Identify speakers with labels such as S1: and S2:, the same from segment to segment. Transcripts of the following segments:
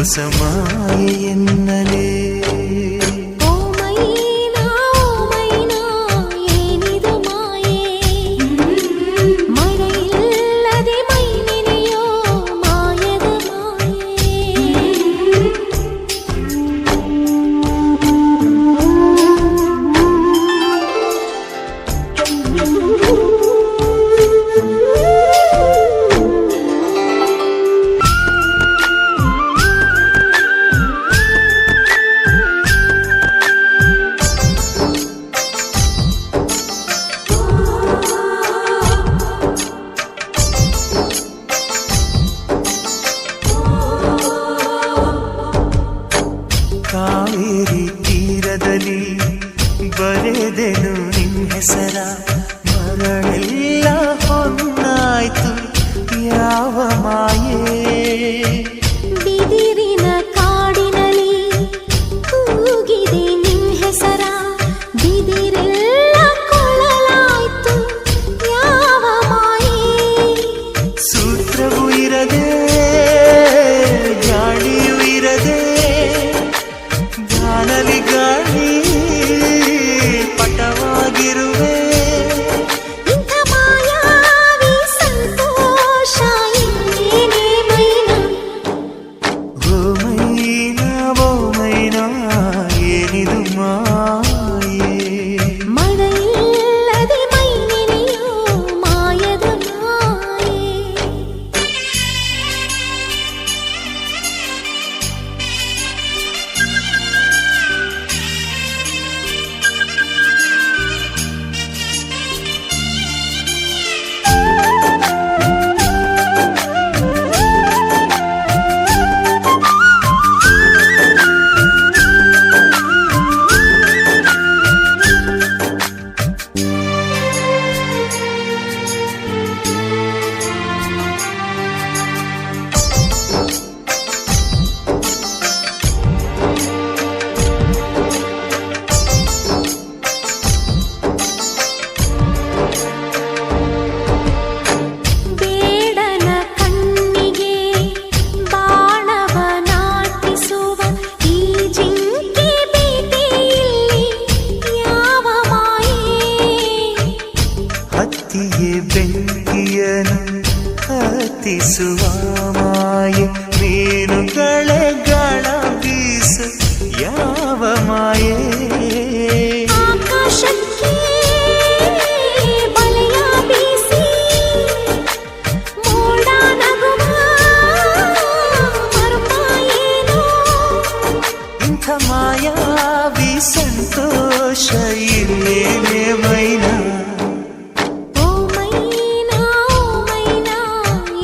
S1: ಹೊಸ ಮಾಯೆ ಎನ್ನಲೇ. ಕಾವೇರಿ ತೀರದಲ್ಲಿ ಬರೆದೆನು ನಿನ್ನ ಹೆಸರ, ಮರಳೆಲ್ಲ ಹೊನ್ನಾಯ್ತು ಯಾವ ಮಾಯೇ.
S2: ಬಿದಿರಿನ ಕಾಡಿನಲ್ಲಿ ಕೂಗಿದೆ ನಿನ್ನ ಹೆಸರ, ಬಿದಿರೆಲ್ಲ ಕೊಳಲಾಯ್ತು ಯಾವ ಮಾಯೇ.
S1: ಸೂತ್ರವೂ ಇರದೆ ಗಾಳಿಯೂ ಇರದೆ ಗಾನಲಿ ಗಾಳಿ ಪಟವಾಗಿರುವೆ.
S2: ಇಂಥ ಮಾಯಾವಿ ಸಂತೋಷ ಇನ್ನೇನೇ ಮೈನಾ.
S1: ಓ ಮೈನಾ ಓ ಮೈನಾ ಏನಿದು ಮಾಯೆ.
S2: ಮಳೆಯಿಲ್ಲದೆ ಮೈ ನೆನೆಯೋ ಮಾಯದ ಮಾಯೆ. ಬೇಡನ ಕಣ್ಣಿಗೆ ಬಾಣವ ನಾಟಿಸುವ ಈ ಜಿಂಕೆ ಬೇಟೆಯಲ್ಲಿ ಯಾವ ಮಾಯೆ.
S1: ಹತ್ತಿಗೆ ಬೆಂಕಿಯನು ಹತ್ತಿಸುವ ಮಾಯೆ, ಮೀನುಗಳೇ ಗಾಳ ಬೀಸು ಯಾವ ಮಾಯೆ.
S2: ಆಕಾಶಕ್ಕೆ ಬಲೆಯ ಬೀಸಿ ಮೋಡ ನಗುವ ಮರ್ಮ ಏನೋ.
S1: ಇಂಥ ಮಾಯಾವಿ ಸಂತೋಷ ಇನ್ನೇನೆ ಮೈನಾ.
S2: ಓ ಮೈನಾ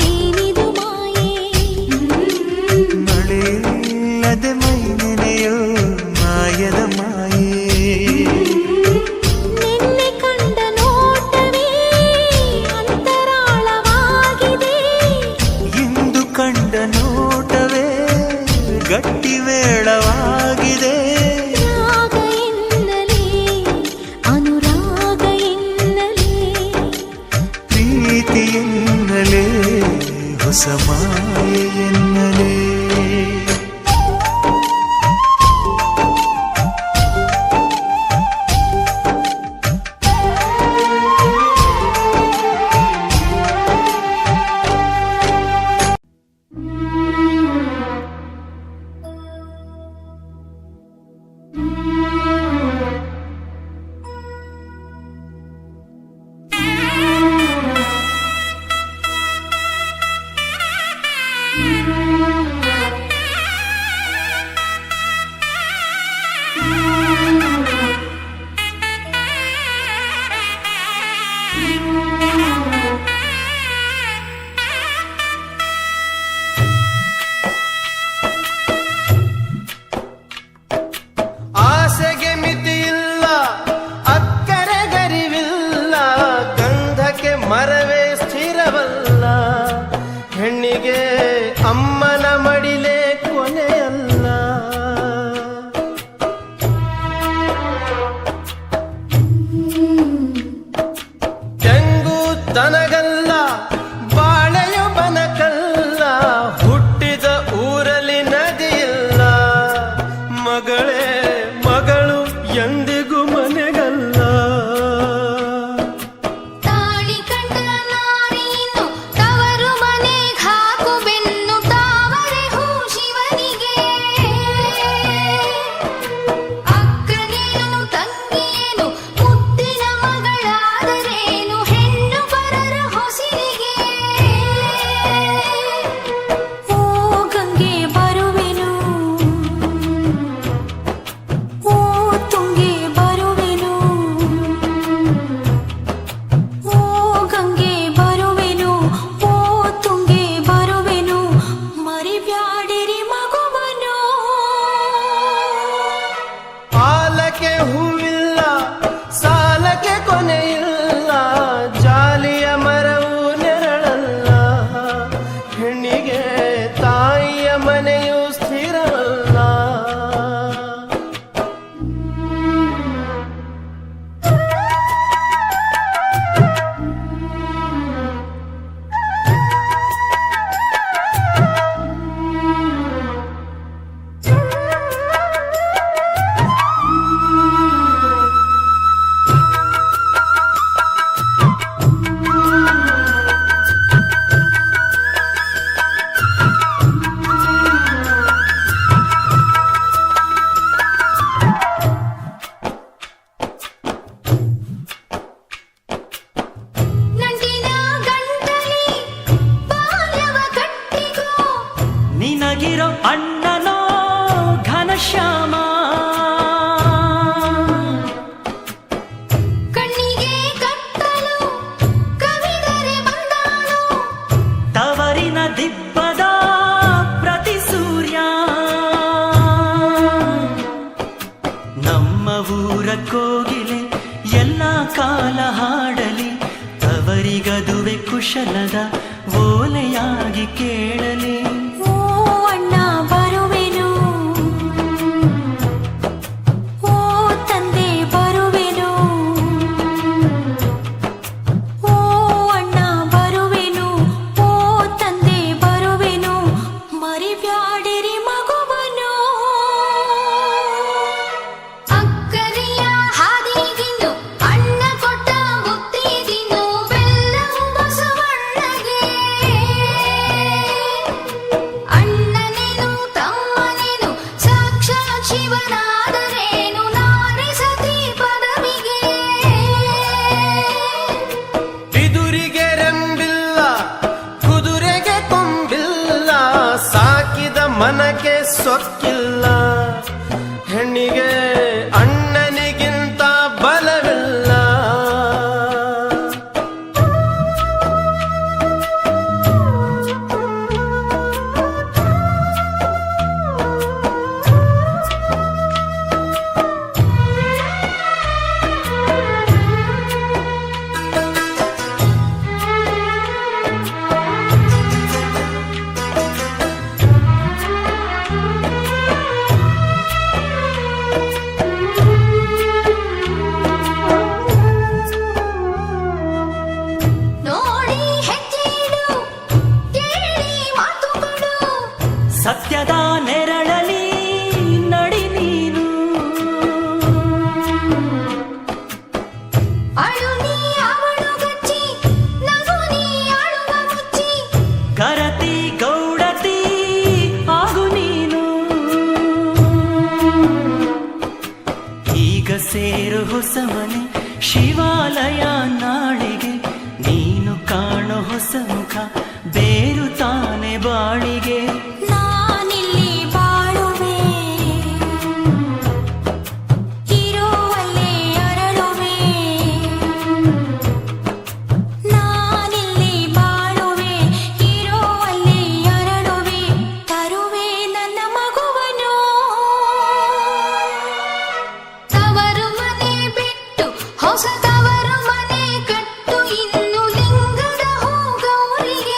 S2: ಏನಿದು ಮಾಯೆ.
S1: ಮಳೆಯಿಲ್ಲದೆ ಮೈ ನೆನೆಯೋ ಮಾಯದ ಮಾಯೆ.
S2: ನಿನ್ನೆ ಕಂಡ ನೋಟವೇ ಅಂತರಾಳವಾಗಿದೆ,
S1: ಇಂದು ಕಂಡ ನೋಟವೇ ಗಟ್ಟಿ ಮೇಳವಾಗಿದೆ.
S2: ರಾಗ ಎನ್ನಲೇ ಅನುರಾಗ ಎನ್ನಲೇ,
S1: ಪ್ರೀತಿ ಎನ್ನಲೇ ಹೊಸ ಮಾಯೆ ಎನ್ನಲೇ.
S3: ಆಸೆಗೆ ಮಿತಿಯಿಲ್ಲ, ಅಕ್ಕರೆ ಗರಿವಿಲ್ಲ, ಗಂಧಕ್ಕೆ ಮರವೇ ಸ್ಥಿರವಲ್ಲ. ಹೆಣ್ಣಿಗೆ ಅಮ್ಮನ
S4: ಮಲಗಿರೋ ಅಣ್ಣನೋ ಘನಶ್ಯಾಮ,
S2: ಕಣ್ಣಿಗೆ ಕತ್ತಲು ಕವಿದರೆ ಬಂದಾನು,
S4: ತವರಿನ ದಿಬ್ಬದ ಪ್ರತಿ ಸೂರ್ಯ. ನಮ್ಮ ಊರ ಕೋಗಿಲೆ ಎಲ್ಲ ಕಾಲ ಹಾಡಲಿ, ತವರಿಗದುವೆ ಕುಶಲದ ಓಲೆಯಾಗಿ ಕೇಳಲಿ.
S2: ಓ ಅಣ್ಣ ಬರುವೆನು, ಓ ತಂದೆ ಬರುವೆನು, ಓ ಅಣ್ಣ ಬರುವೆನು, ಓ ತಂದೆ ಬರುವೆನು, ಮರಿಬ್ಯಾಡಿರಿ ಮಗುವನು. ಅಕ್ಕರೆಯ ಹಾದಿಗಿನ್ನು ಅಣ್ಣ ಕೊಟ್ಟ ಮುತ್ತಿದಿನ್ನು, ಬೆಲ್ಲವು ಬಸವಣ್ಣಗೆ. ಅಣ್ಣನೇನು ತಮ್ಮನೇನು ಸಾಕ್ಷಾತ್ ಶಿವನಾದರೇನು, ನಾರಿ ಸತಿ ಪದವಿಗೆ.
S3: ಬಿದುರಿಗೆ ರೆಂಬಿಲ್ಲ, ಕುದುರೆಗೆ ಕೊಂಬಿಲ್ಲ, ಸಾಕಿದ ಮನಕ್ಕೆ ಸೊಕ್ಕಿಲ್ಲ, ಹೆಣ್ಣಿಗೆ ಅಣ್ಣನಿಗಿಂತ ಬಲವಿಲ್ಲ.
S2: ನೋಡಿ ಹೆಜ್ಜೆ ಇಡು, ಕೇಳಿ ಮಾತುಗಳು,
S4: ಸತ್ಯದ ನೆರಳಲಿ ನಡಿ ನೀನು,
S2: ಅಳು ನೀ ಅವಳು ಗಚ್ಚಿ, ನಗು ನೀ ಆಳುವ ಮುಚ್ಚಿ,
S4: ಕರತಿ ಗೌಡತಿ ಆಗು ನೀನು. ಈಗ ಸೇರು ಹೊಸ ಮನೆ ಶಿವಾಲಯ, ನಾಳಿಗೆ ನೀನು ಕಾಣೋ ಹೊಸ ಮುಖ ಬೇರು ತಾನೆ ಬಾಳಿಗೆ.
S2: ನಾನಿಲ್ಲಿ ಬಾಳುವೆ, ಇರುವಲ್ಲೇ ಅರಳುವೆ, ನಾನಿಲ್ಲಿ ಬಾಳುವೆ, ಇರುವಲ್ಲೇ ಅರಳುವೆ, ತರುವೆ ನನ್ನ ಮಗುವನು. ತವರು ಮನೆ ಬಿಟ್ಟು ಹೊಸ ತವರು ಮನೆ ಕಟ್ಟು, ಇನ್ನು ಲಿಂಗದ ಹೂ ಗೌರಿಗೆ.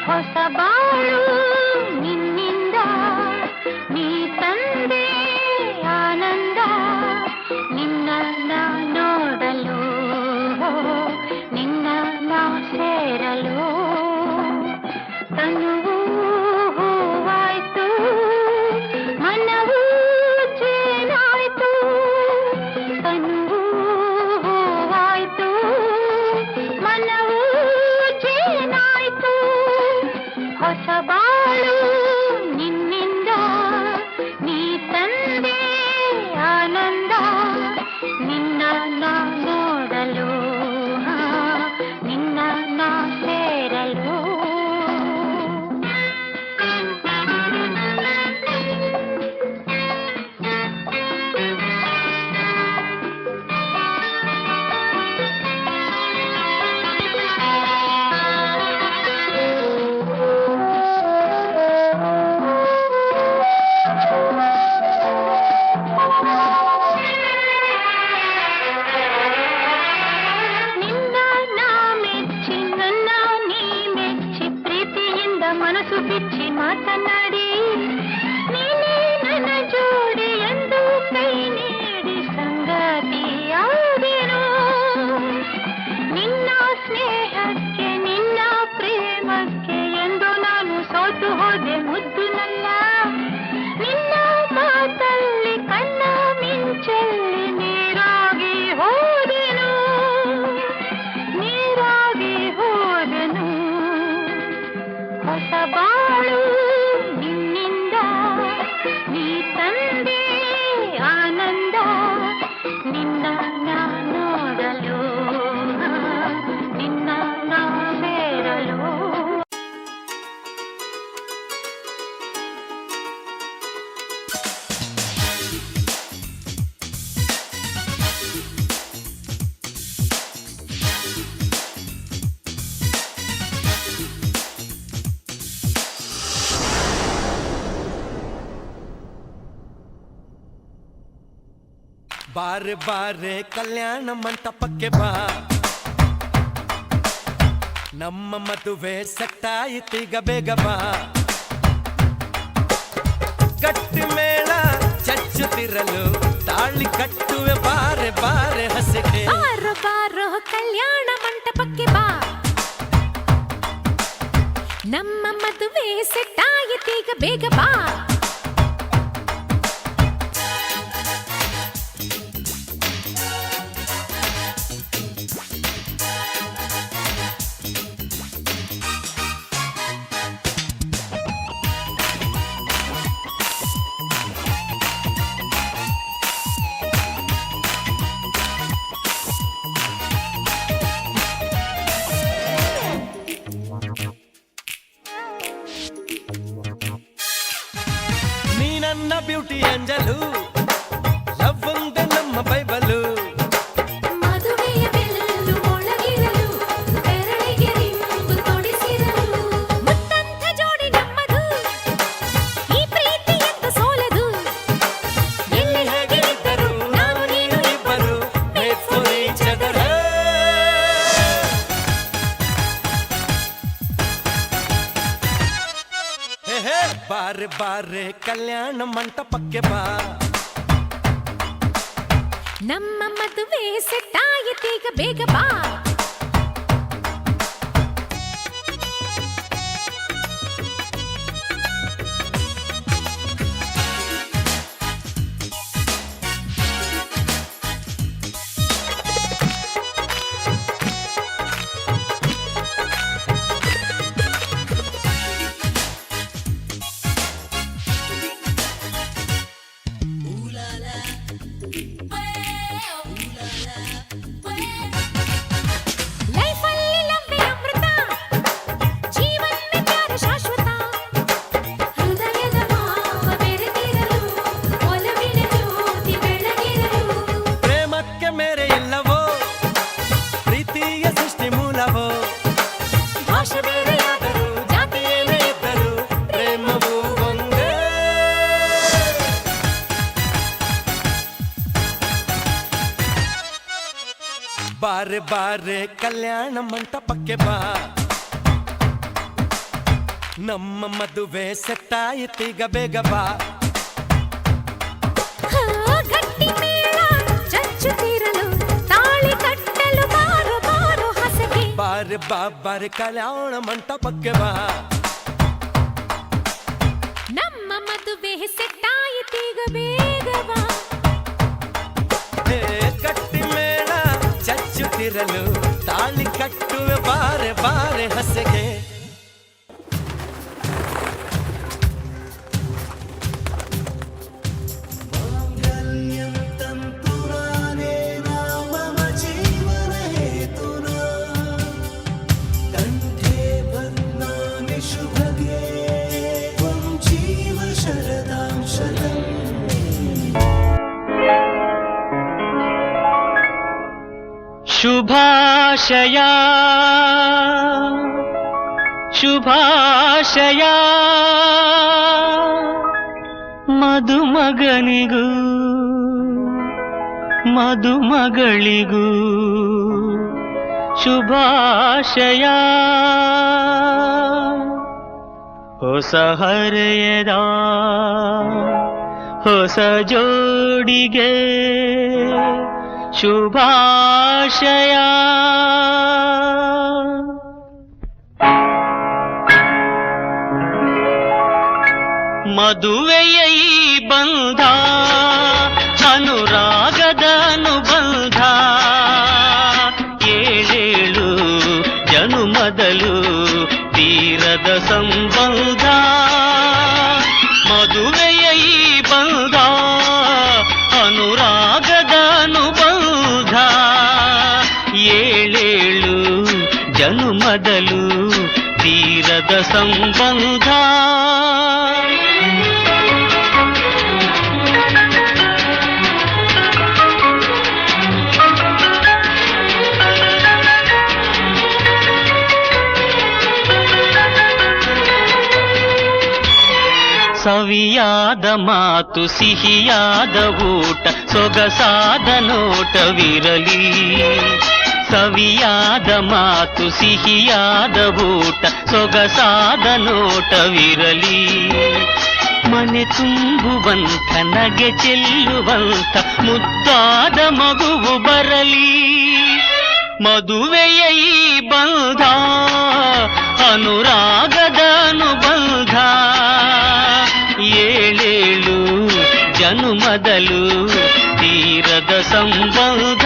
S2: ಹೊಸ ಬಾಳು ನಿನ್ನಿಂದ ನೀ ತಂದೆ ಆನಂದ ನಿನ್ನ ನಾ ನೋಡಲು ನಿನ್ನ ನಾ ಸೇರಲು ತನುವು ಹೂವಾಯ್ತು ಮನವು ಜೇನಾಯ್ತು ತನುವು ಹೂವಾಯ್ತು ಮನವು ಜೇನಾಯ್ತು ಹೊಸ ಬಾಳು ನಿನ್ನಿಂದ ನೀ ತಂದೆ ಆನಂದ ನಿನ್ನ ನಾ ನೋಡಲು ನಿನ್ನ ನಾ ಸೇರಲು ನಿನ್ನ ನಾ ಮೆಚ್ಚಿ ನನ್ನ ನೀ ಮೆಚ್ಚಿ ಪ್ರೀತಿಯಿಂದ ಮನಸ್ಸು ಬಿಚ್ಚಿ ಮಾತನಾಡಿ ನೀನೇ ನನ್ನ ಜೋಡಿ ಎಂದು ಕೈ ನೀಡಿ ಸಂಗತಿಯಾದೆನು ನಿನ್ನ ಸ್ನೇಹಕ್ಕೆ ನಿನ್ನ ಪ್ರೇಮಕ್ಕೆ ಎಂದು ನಾನು ಸೋತು ಹೋದೆ ಮುದ್ದು ನನ್ನ ನಿನ್ನ ಮಾತಲ್ಲಿ ಕಣ್ಣ ಮಿಂಚಲ್ಲಿ ನೀರಾಗಿ ಹೋದೆನು ನೀರಾಗಿ ಹೋದೆನು ಹೊಸ ಬಾಳು ನಿನ್ನಿಂದ ನೀ ತಂದೆ ಆನಂದ ನಿನ್ನ ನಾ ನೋಡಲು ನಿನ್ನ ನಾ ಸೇರಲು
S3: ಬಾರೆ ಬಾರೆ ಕಲ್ಯಾಣ ಮಂಟಪಕ್ಕೆ ಬಾ ನಮ್ಮ ಮದುವೆ ಸೆಟ್ಟಾಯಿತೀಗ ಬೇಗ ಬಾ ಗಟ್ಟಿ ಮೇಳ ಚಚ್ಚುತ್ತಿರಲು ತಾಳಿ ಕಟ್ಟುವೆ ಬಾರೆ ಬಾರೆ ಹಸಿಗೆ
S2: ಬಾರೋ ಬಾರೋ ಕಲ್ಯಾಣ ಮಂಟಪಕ್ಕೆ ಬಾ ನಮ್ಮ ಮದುವೆ ಸೆಟ್ಟಾಯಿತೀಗ ಬೇಗ ಬಾ
S3: ನೀ ನನ್ನ ಬ್ಯೂಟಿ ಅಂಜಲು ಲವ್ ಒಂದೇ ನಮ್ಮ ಬೈಬಲು
S2: ಮದುವೆಯ ಬೆಲ್ಲು ಒಳಗಿರಲು ಬೆರಳಿಗೆ ರಿಂಗು ತೊಡಿಸಿರಲು ಮುತ್ತಂತ ಜೋಡಿ ನಮ್ಮದು ಈ ಪ್ರೀತಿ ಎಂದು ಸೋಲದು ಎಲ್ಲಿ ಹೇಗೆ ಇದ್ದರು ನಾವು ನೀನು ಇಬ್ಬರು
S3: Made for each other. ಹೇ ಹೇ ಬಾರೆ ಬಾರೆ ಕಲ್ಯಾಣ ಮಂಟಪಕ್ಕೆ ಬಾ
S2: ನಮ್ಮ ಮದುವೆ ಸೆಟ್ಟಾಯಿತೀಗ ಬೇಗ ಬಾ ಲೈಫಲ್ಲಿ ಲವ್ವೇ ಅಮೃತ ಜೀವನವೇ ಪ್ಯಾರ ಶಾಶ್ವತ ಹೃದಯದ ಭಾವ ಬೆರೆತಿರಲು ಒಲವಿನ ಜ್ಯೋತಿ ಬೆಳಗಿರಲು
S3: ಪ್ರೇಮಕ್ಕೆ ಮೇರೆ ಇಲ್ಲವೋ ಪ್ರೀತಿಯ ಸೃಷ್ಟಿ ಮೂಲವೋ ಭಾಷೆ ಬೇರೆಯಾದರೂ ಜಾತಿ ಏನೇ ಇದ್ದರೂ ಪ್ರೇಮವು ಒಂದೇ ಬಾರೆ ಬಾರೆ ಕಲ್ಯಾಣ ಮಂಟಪಕ್ಕೆ ಬಾ ನಮ್ಮ ಮದುವೆ ಸೆಟ್ಟಾಯಿತೀಗ ಬೇಗ ಬಾ.
S2: ಗಟ್ಟಿ ಮೇಳ ಚಚ್ಚುತ್ತಿರಲು ತಾಳಿ ಕಟ್ಟಲು ಬಾರು ಬಾರು ಹಸಗೆ.
S3: ಬಾರೆ ಬಾ ಬಾರೆ ಕಲ್ಯಾಣ ಮಂಟಪಕ್ಕೆ ಬಾ.
S2: ನಮ್ಮ ಮದುವೆ ಸೆಟ್ಟಾಯಿತೀಗ ಬೇಗ ಬಾ.
S3: ಗಟ್ಟಿ ಮೇಳ ಚಚ್ಚುತ್ತಿರಲು ತಾಳಿ ಕಟ್ಟುವೆ ಬಾರೆ ಬಾರೆ ಹಸೆಗೆ.
S4: ಶುಭಾಶಯ ಶುಭಾಶಯ ಮದುಮಗನಿಗೂ ಮದುಮಗಳಿಗೂ ಶುಭಾಶಯ. ಹೊಸ ಹರೆಯದ ಹೊಸ ಜೋಡಿಗೆ ಶುಭಾಶಯ. ಮದುವೆಯ ಈ ಬಂಧ ಅನುರಾಗದ ಅನುಬಂಧ, ಏಳೇಳು ಜನುಮದಲು ತೀರದ ಸಂಬಂಧ. ಮದುವೆಯ ಈ ಬಂಧ ಅನುರಾಗದ ಅನುಬಂಧ, ಏಳೇಳು ಜನುಮದಲು ತೀರದ ಸಂಬಂಧ. ಸವಿಯಾದ ಮಾತು ಸಿಹಿಯಾದ ಊಟ ಸೊಗಸಾದ ನೋಟವಿರಲಿ. ಸವಿಯಾದ ಮಾತು ಸಿಹಿಯಾದ ಊಟ ಸೊಗಸಾದ ನೋಟವಿರಲಿ. ಮನೆ ತುಂಬುವಂತ ನಗೆ ಚೆಲ್ಲುವಂತ ಮುದ್ದಾದ ಮಗುವು ಬರಲಿ. ಮದುವೆಯ ಈ ಬಂಧ ಅನುರಾಗದ ಅನುಬಂಧ, ಏಳೇಳು ಜನುಮದಲು ತೀರದ ಸಂಬಂಧ.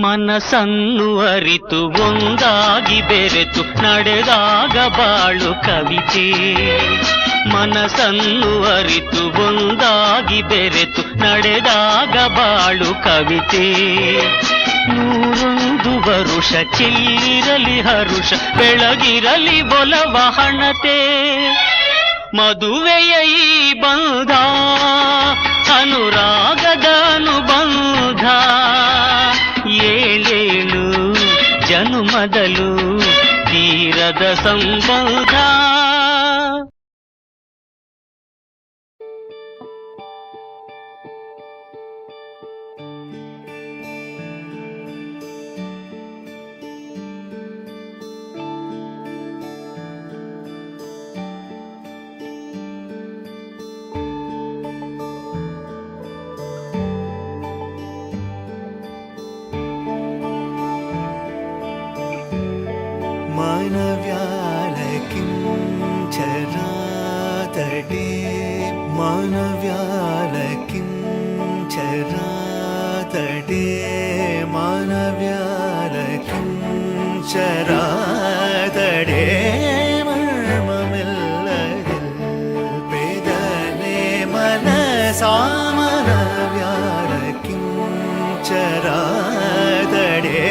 S4: ಮನಸ್ಸನ್ನು ಅರಿತು ಒಂದಾಗಿ ಬೆರೆತು ನಡೆದಾಗ ಬಾಳು ಕವಿತೆ. ಮನಸ್ಸನ್ನು ಅರಿತು ಒಂದಾಗಿ ಬೆರೆತು ನಡೆದಾಗ ಬಾಳು ಕವಿತೆ. 101 ವರುಷ ಚಿಲ್ಲಿರಲಿ ಹರುಷ ಬೆಳಗಿರಲಿ ಒಲವ ಹಣತೆ. ಮದುವೆಯ ಈ ಬಂಧ ಅನುರಾಗದ ಅನುಬಂಧ, ಏಳೇಳು ಜನುಮದಲು ತೀರದ ಸಂಬಂಧ.
S1: मानव्यालकिञ्चरातटे मानव्यालकिञ्चरातटे मानव्यालकिञ्चरातटे मर्ममिल्लदिल् पेदने मनसा मानव्यालकिञ्चरातटे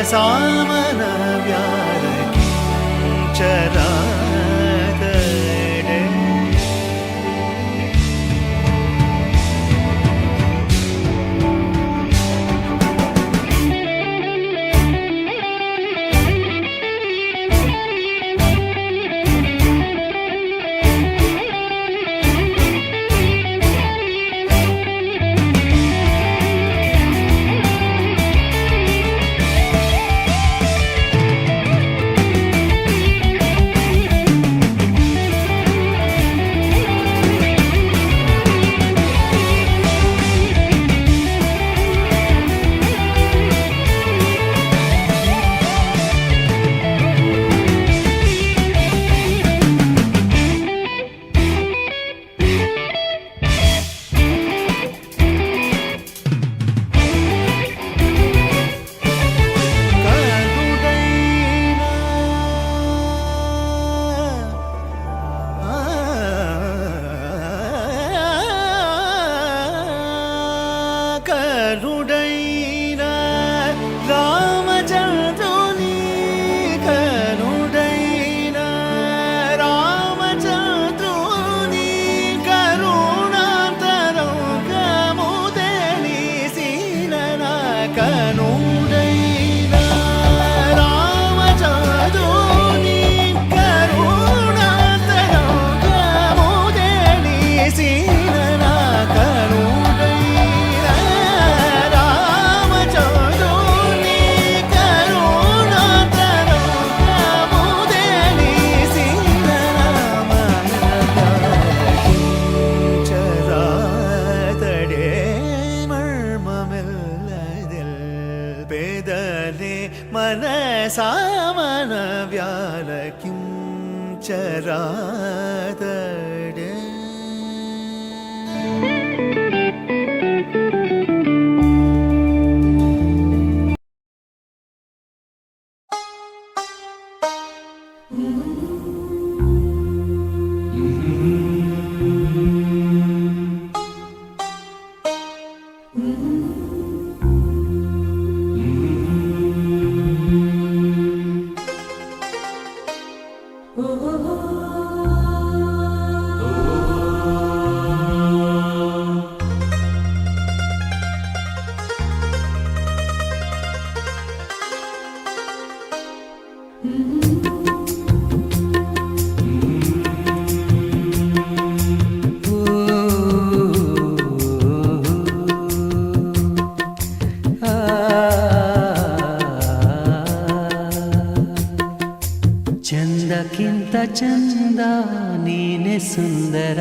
S1: सामनव्यालकिञ्चरातटे. కరుడైన రామచంద్రుని కరుడైన రామచంద్రుని కరుణాంతరంగము తెలిసిన కనుడైన రామచంద్రుని కరుణాంతరంగము తెలిసిన కనుడైన రామచంద్రుని కరుణాంతరంగము తెలిసిన ചരാതടേ മർമ്മമെല്ലതിൽ പേദനെ മനസാമന വ്യാലക്കും ചരാതടേ
S5: ಚಂದಕ್ಕಿಂತ ಚಂದ ನೀನೆ ಸುಂದರ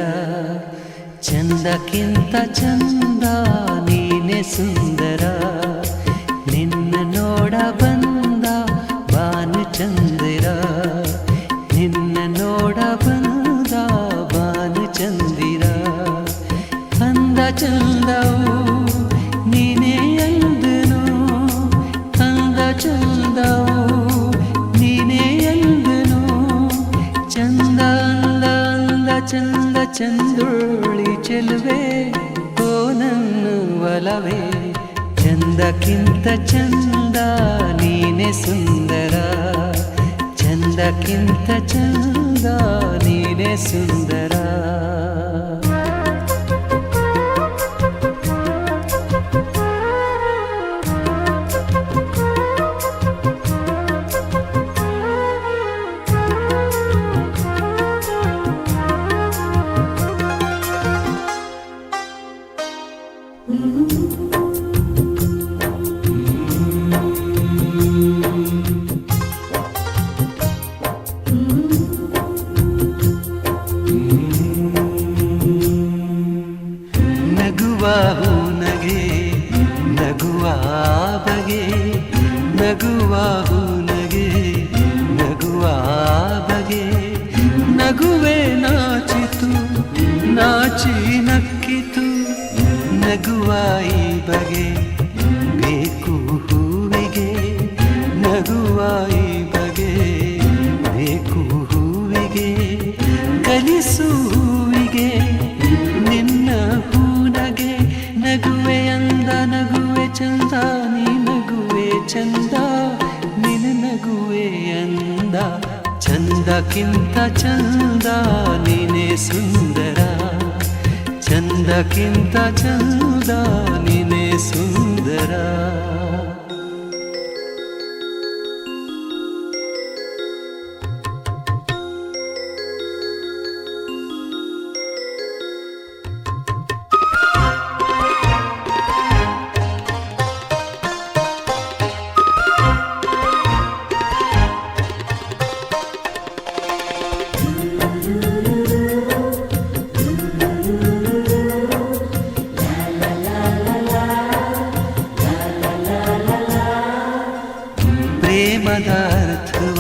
S5: ಚಂದಕ್ಕಿಂತ ಚಂದ ನೀನೆ ಸುಂದರ ನಿನ್ನ ನೋಡ ಬಂದ ಭಾನುಚಂದಿರ ನಿನ್ನ ನೋಡ ಬಂದ ಭಾನುಚಂದಿರ ಅಂದ ಚಂದವು ನೀನೇ ಅಂದನು ಅಂದ ಚಂದವು ನೀನೇ ಅಂದನು ಚಂದ ಅಂದ ಅಂದ ಚಂದ ಚಂದುಳ್ಳಿ ಚೆಲುವೆ ಓ ನನ್ನ ಒಲವೇ ಚಂದಕ್ಕಿಂತ ಚಂದ ನೀನೆ ಸುಂದರ ಚಂದಕ್ಕಿಂತ ಚಂದ ನೀನೆ ಸುಂದರ ನಗುವ ಹೂನಗೆ ನಗುವ ಬಗೆ ನಗುವ ಹೂನಗೆ ನಗುವ ಬಗೆ ನಗುವೆ ನಾಚಿತು ನಾಚಿ ನಕ್ಕಿತು ನಗುವ ಈ ಬಗೆ ಬೇಕು ಹೂವಿಗೆ ನಗುವ ಈ ಬಗೆ ಬೇಕು ಹೂವಿಗೆ ಕಲಿಸು ಹೂವಿಗೆ ನಿನ್ನ ಹೂನಗೆ ನಗುವೆ ಅಂದ ನಗುವೆ ಚಂದ ನೀ ನಗುವೆ ಚಂದ ನಿನ್ನ ನಗುವೆ ಅಂದ ಚಂದಕ್ಕಿಂತ ಚಂದ ನೀನೆ ಸುಂದರ ಚಂದಕ್ಕಿಂತ ಚಂದ ನೀನೆ ಸುಂದರ ಪ್ರೇಮದ ಅರ್ಥವ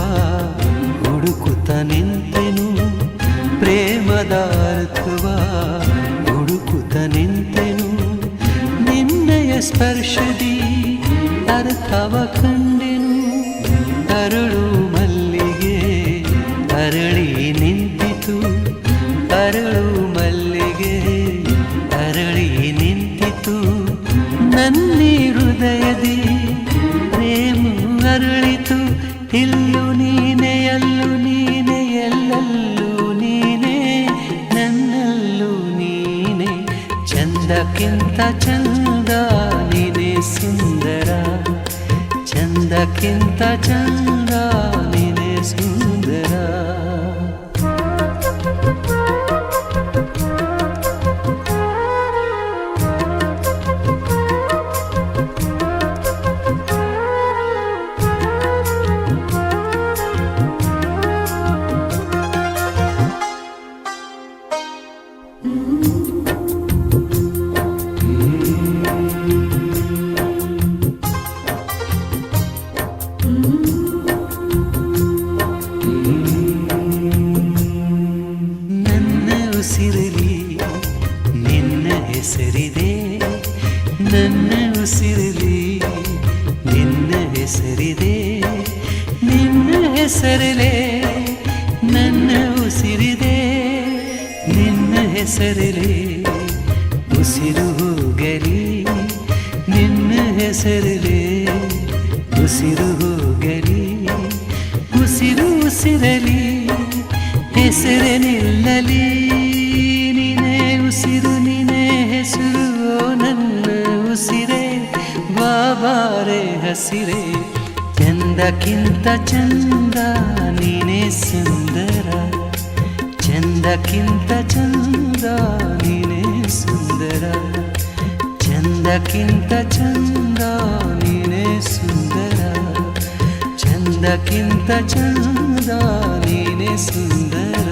S5: ಹುಡುಕುತ್ತ ನಿಂತೆನು ಪ್ರೇಮದ ಅರ್ಥವ ಹುಡುಕುತ್ತ ನಿಂತೆನು ನಿನ್ನಯ ಸ್ಪರ್ಶದಿ ಅರ್ಥವ ಕಂಡೆನು ಅರಳು ಮಲ್ಲಿಗೆ ಅರಳಿ ನಿಂತಿತು ಅರಳು ಮಲ್ಲಿಗೆ ಅರಳಿ ನಿಂತಿತು ನನ್ನಿ ಹೃದಯದಿ ಪ್ರೇಮ ಅರಳಿತು. ಇಲ್ಲು ನೀನೆ ಅಲ್ಲು ನೀನೆ ಎಲ್ಲಲ್ಲೂ ನೀನೆ ನನ್ನಲ್ಲೂ ನೀನೆ. ಚಂದಕ್ಕಿಂತ ಚಂದ ನೀನೆ ಸುಂದರ, ಚಂದಕ್ಕಿಂತ ಚಂದ ನೀನೆ ಸುಂದರ. ಉಸಿರಲಿ ನಿನ್ನ ಹೆಸರಿದೆ, ನನ್ನ ಉಸಿರಲಿ ನಿನ್ನ ಹೆಸರಿದೆ. ನಿನ್ನ ಹೆಸರಲೇ ನನ್ನ ಉಸಿರಿದೆ, ನಿನ್ನ ಹೆಸರಲೇ ಉಸಿರು ಹೋಗಲಿ. ನಿನ್ನ ಹೆಸರಲೇ ಉಸಿರು ಹೋಗಲಿ. ಉಸಿರು ಉಸಿರಲಿ ಹೆಸರೇ ನಿಲ್ಲಲಿ. ನೀನೇ ಉಸಿರು ನೀನೇ ಹೆಸರು ನನ್ನ ಉಸಿರೇ. ಬಾಬಾರೆ ಹಸಿರೇ ಚಂದಕ್ಕಿಂತ ಚಂದ ನೀನೇ ಸುಂದರ, ಚಂದಕ್ಕಿಂತ ಚಂದ ನೀನೇ ಸುಂದರ, ಚಂದಕ್ಕಿಂತ ಚಂದ ನೀನೇ ಸುಂದರ, ಚಂದಕ್ಕಿಂತ ಚಂದ ನೀನೇ ಸುಂದರ.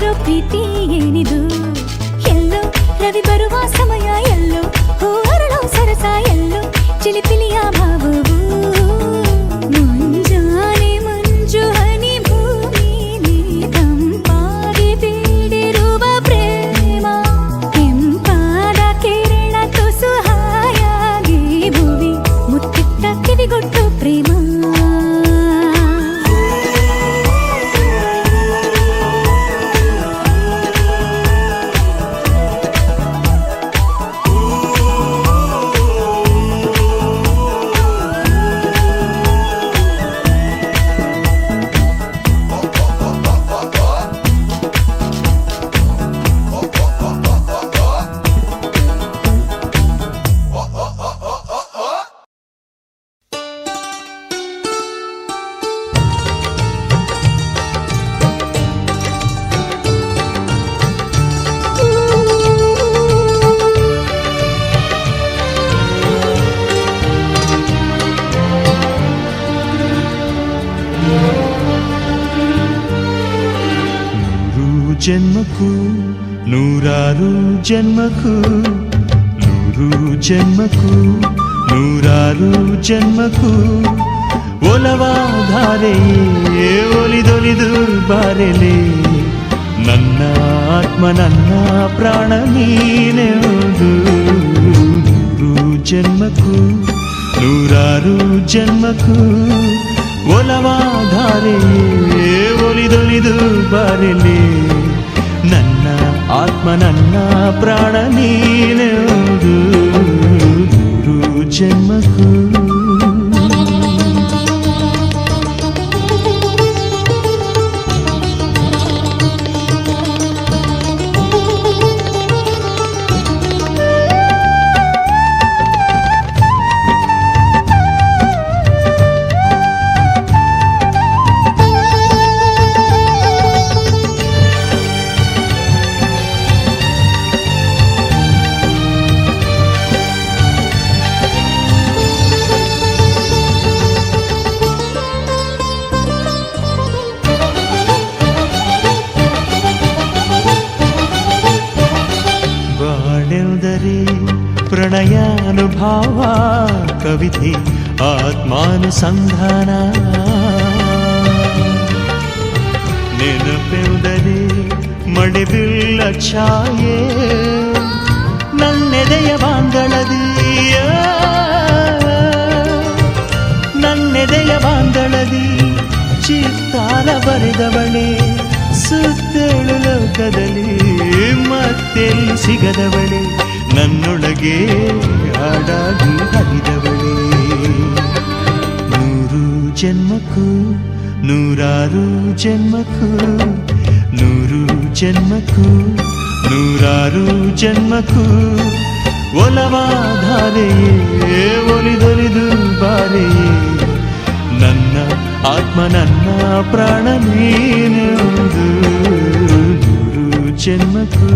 S2: ಹುಟ್ಟಿರೋ ಪ್ರೀತಿ ಏನಿದು ಎಲ್ಲೋ ರವಿ ಬರುವ ಸಮಯ ಎಲ್ಲೋ ಹೂವರಳೋ ಸರಸ ಎಲ್ಲೋ ಚಿಲಿಪಿಲಿಯ ಭಾವವು ಮುಂಜಾನೆ ಮಂಜು ಹನಿ ಭೂಮಿಲಿ ತಂಪಾಗಿ ಬೀಡಿರುವ ಪ್ರೇಮ ಕೆಂಪಾದ ಕಿರಣ ತುಸು ಹಾಯಾಗಿ ಭುವಿ ಮುತ್ತಿಟ್ಟ ಕಿವಿಗೊಟ್ಟು ಪ್ರೇಮ
S1: ಜನ್ಮಕ್ಕೂ ನೂರಾರು ಜನ್ಮಕ್ಕೂ ನೂರು ಜನ್ಮಕ್ಕೂ ನೂರಾರು ಜನ್ಮಕ್ಕೂ ಒಲವಾಧಾರೆಯೇ ಒಲಿದೊಲಿದು ಬಾರೆಲೆ ನನ್ನ ಆತ್ಮ ನನ್ನ ಪ್ರಾಣ ನೀನೆಂದು ನೂರು ಜನ್ಮಕ್ಕೂ ನೂರಾರು ಜನ್ಮಕ್ಕೂ ಒಲವಾಧಾರೆಯೇ ಒಲಿದೊಲಿದು ಬಾರೆಲೆ ನನ್ನ ಆತ್ಮ ನನ್ನ ಪ್ರಾಣ ನೀನೆಂದು ನೂರು ಜನ್ಮಕ್ಕೂ ಪ್ರಣಯಾನುಭಾವ ಕವಿತೆ ಆತ್ಮಾನುಸಂಧಾನ ನೆನಪೆಂದರೆ ಮಳೆಬಿಲ್ಲ ಛಾಯೆ ನನ್ನೆದೆಯ ಬಾಂಗಳದಿಯ ನನ್ನೆದೆಯ ಬಾಂಗಳದಿ ಚಿತ್ತಾರ ಬರೆದವಳೆ ಸುತ್ತೇಳು ಲೋಕದಲ್ಲಿ ಮತ್ತೆಲ್ಲಿ ಸಿಗದವಳೆ ನನ್ನೊಳಗೆ ಹಾಡಾಗಿ ಹರಿದವಳೆ ನೂರು ಜನ್ಮಕ್ಕೂ ನೂರಾರು ಜನ್ಮಕ್ಕೂ ನೂರು ಜನ್ಮಕ್ಕೂ ನೂರಾರು ಜನ್ಮಕ್ಕೂ ಒಲವಾಧಾರೆಯೇ ಒಲಿದೊಲಿದು ಬಾರೆಯೇ ನನ್ನ ಆತ್ಮ ನನ್ನ ಪ್ರಾಣ ನೀನೆಂದು ನೂರು ಜನ್ಮಕ್ಕೂ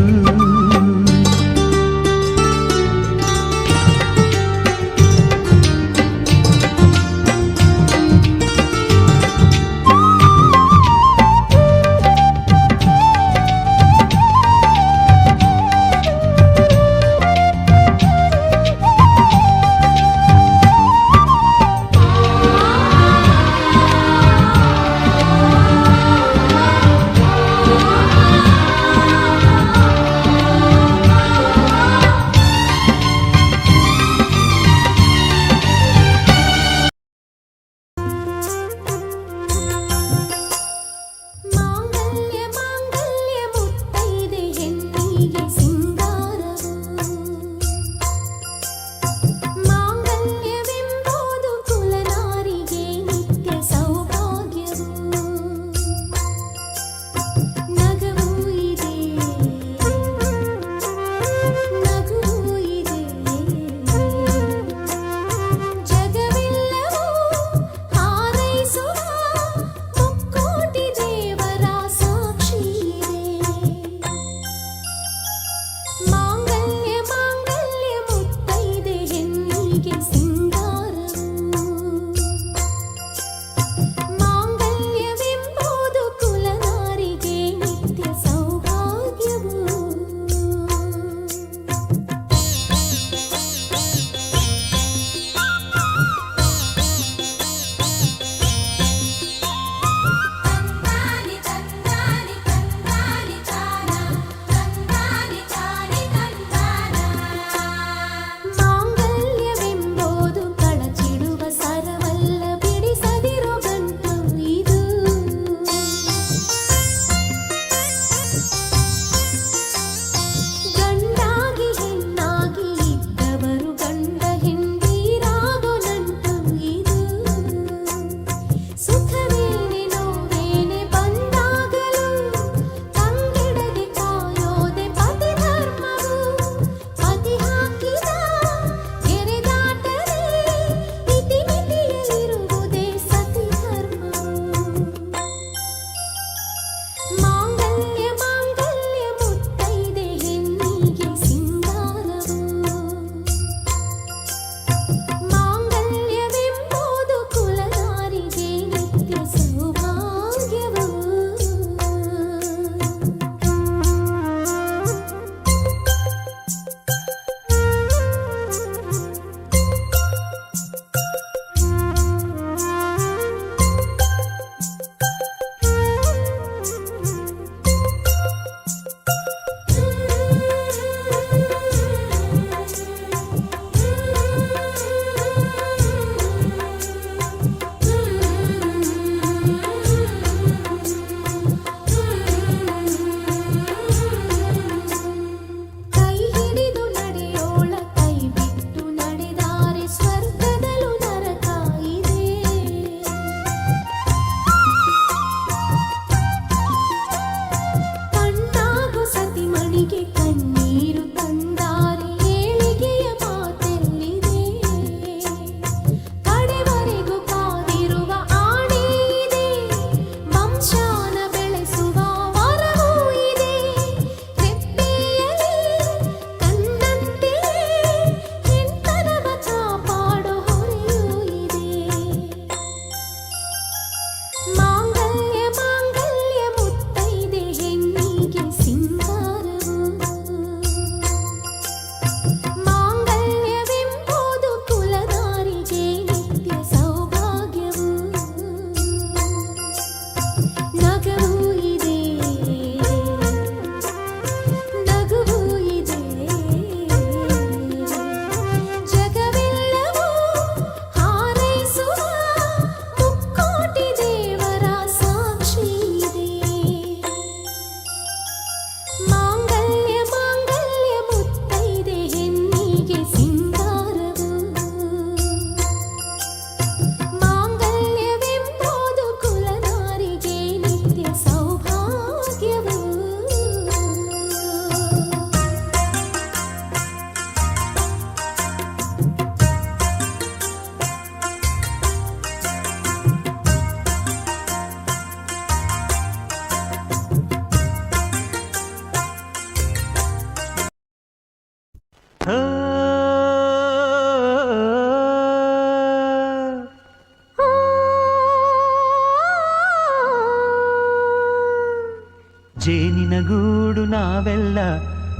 S1: ಜೇನಿನ ಗೂಡು ನಾವೆಲ್ಲ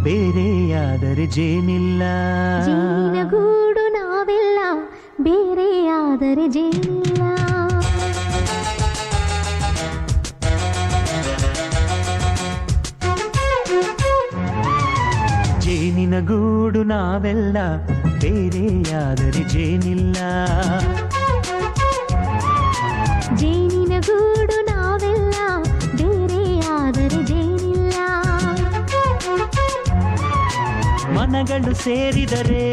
S1: ಬೇರೆಯಾದರೆ ಜೇನಿಲ್ಲ.
S2: ಜೇನಿನ ಗೂಡು ನಾವೆಲ್ಲ ಬೇರೆಯಾದರೆ ಜೇನಿಲ್ಲ.
S1: ಜೇನಿನ ಗೂಡು ನಾವೆಲ್ಲ ಬೇರೆಯಾದರೆ ಜೇನಿಲ್ಲ.
S2: ಜೇನಿನ ಗೂಡು ನಾವೆಲ್ಲ ಬೇರೆಯಾದರೆ ಜೇನಿಲ್ಲ.
S1: ಮನಗಳು ಸೇರಿದರೆ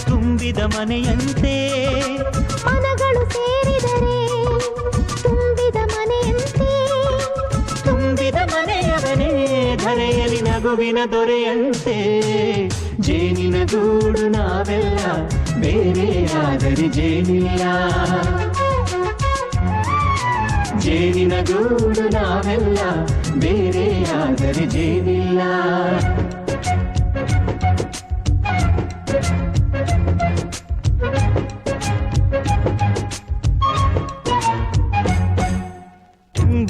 S1: ತುಂಬಿದ ಮನೆಯಂತೆ.
S2: ಮನಗಳು ಸೇರಿದರೆ ತುಂಬಿದ ಮನೆಯಂತೆ.
S1: ತುಂಬಿದ ಮನೆಯವನೇ ಧರೆಯಲ್ಲಿ ನಗುವಿನ ದೊರೆಯಂತೆ. ಜೇನಿನ ಗೂಡು ನಾವೆಲ್ಲ ಬೇರೆಯಾದರೆ ಜೇನಿಲ್ಲ. ಜೇನಿನ ಗೂಡು ನಾವೆಲ್ಲ ಬೇರೆಯಾದರೆ ಜೇನಿಲ್ಲ.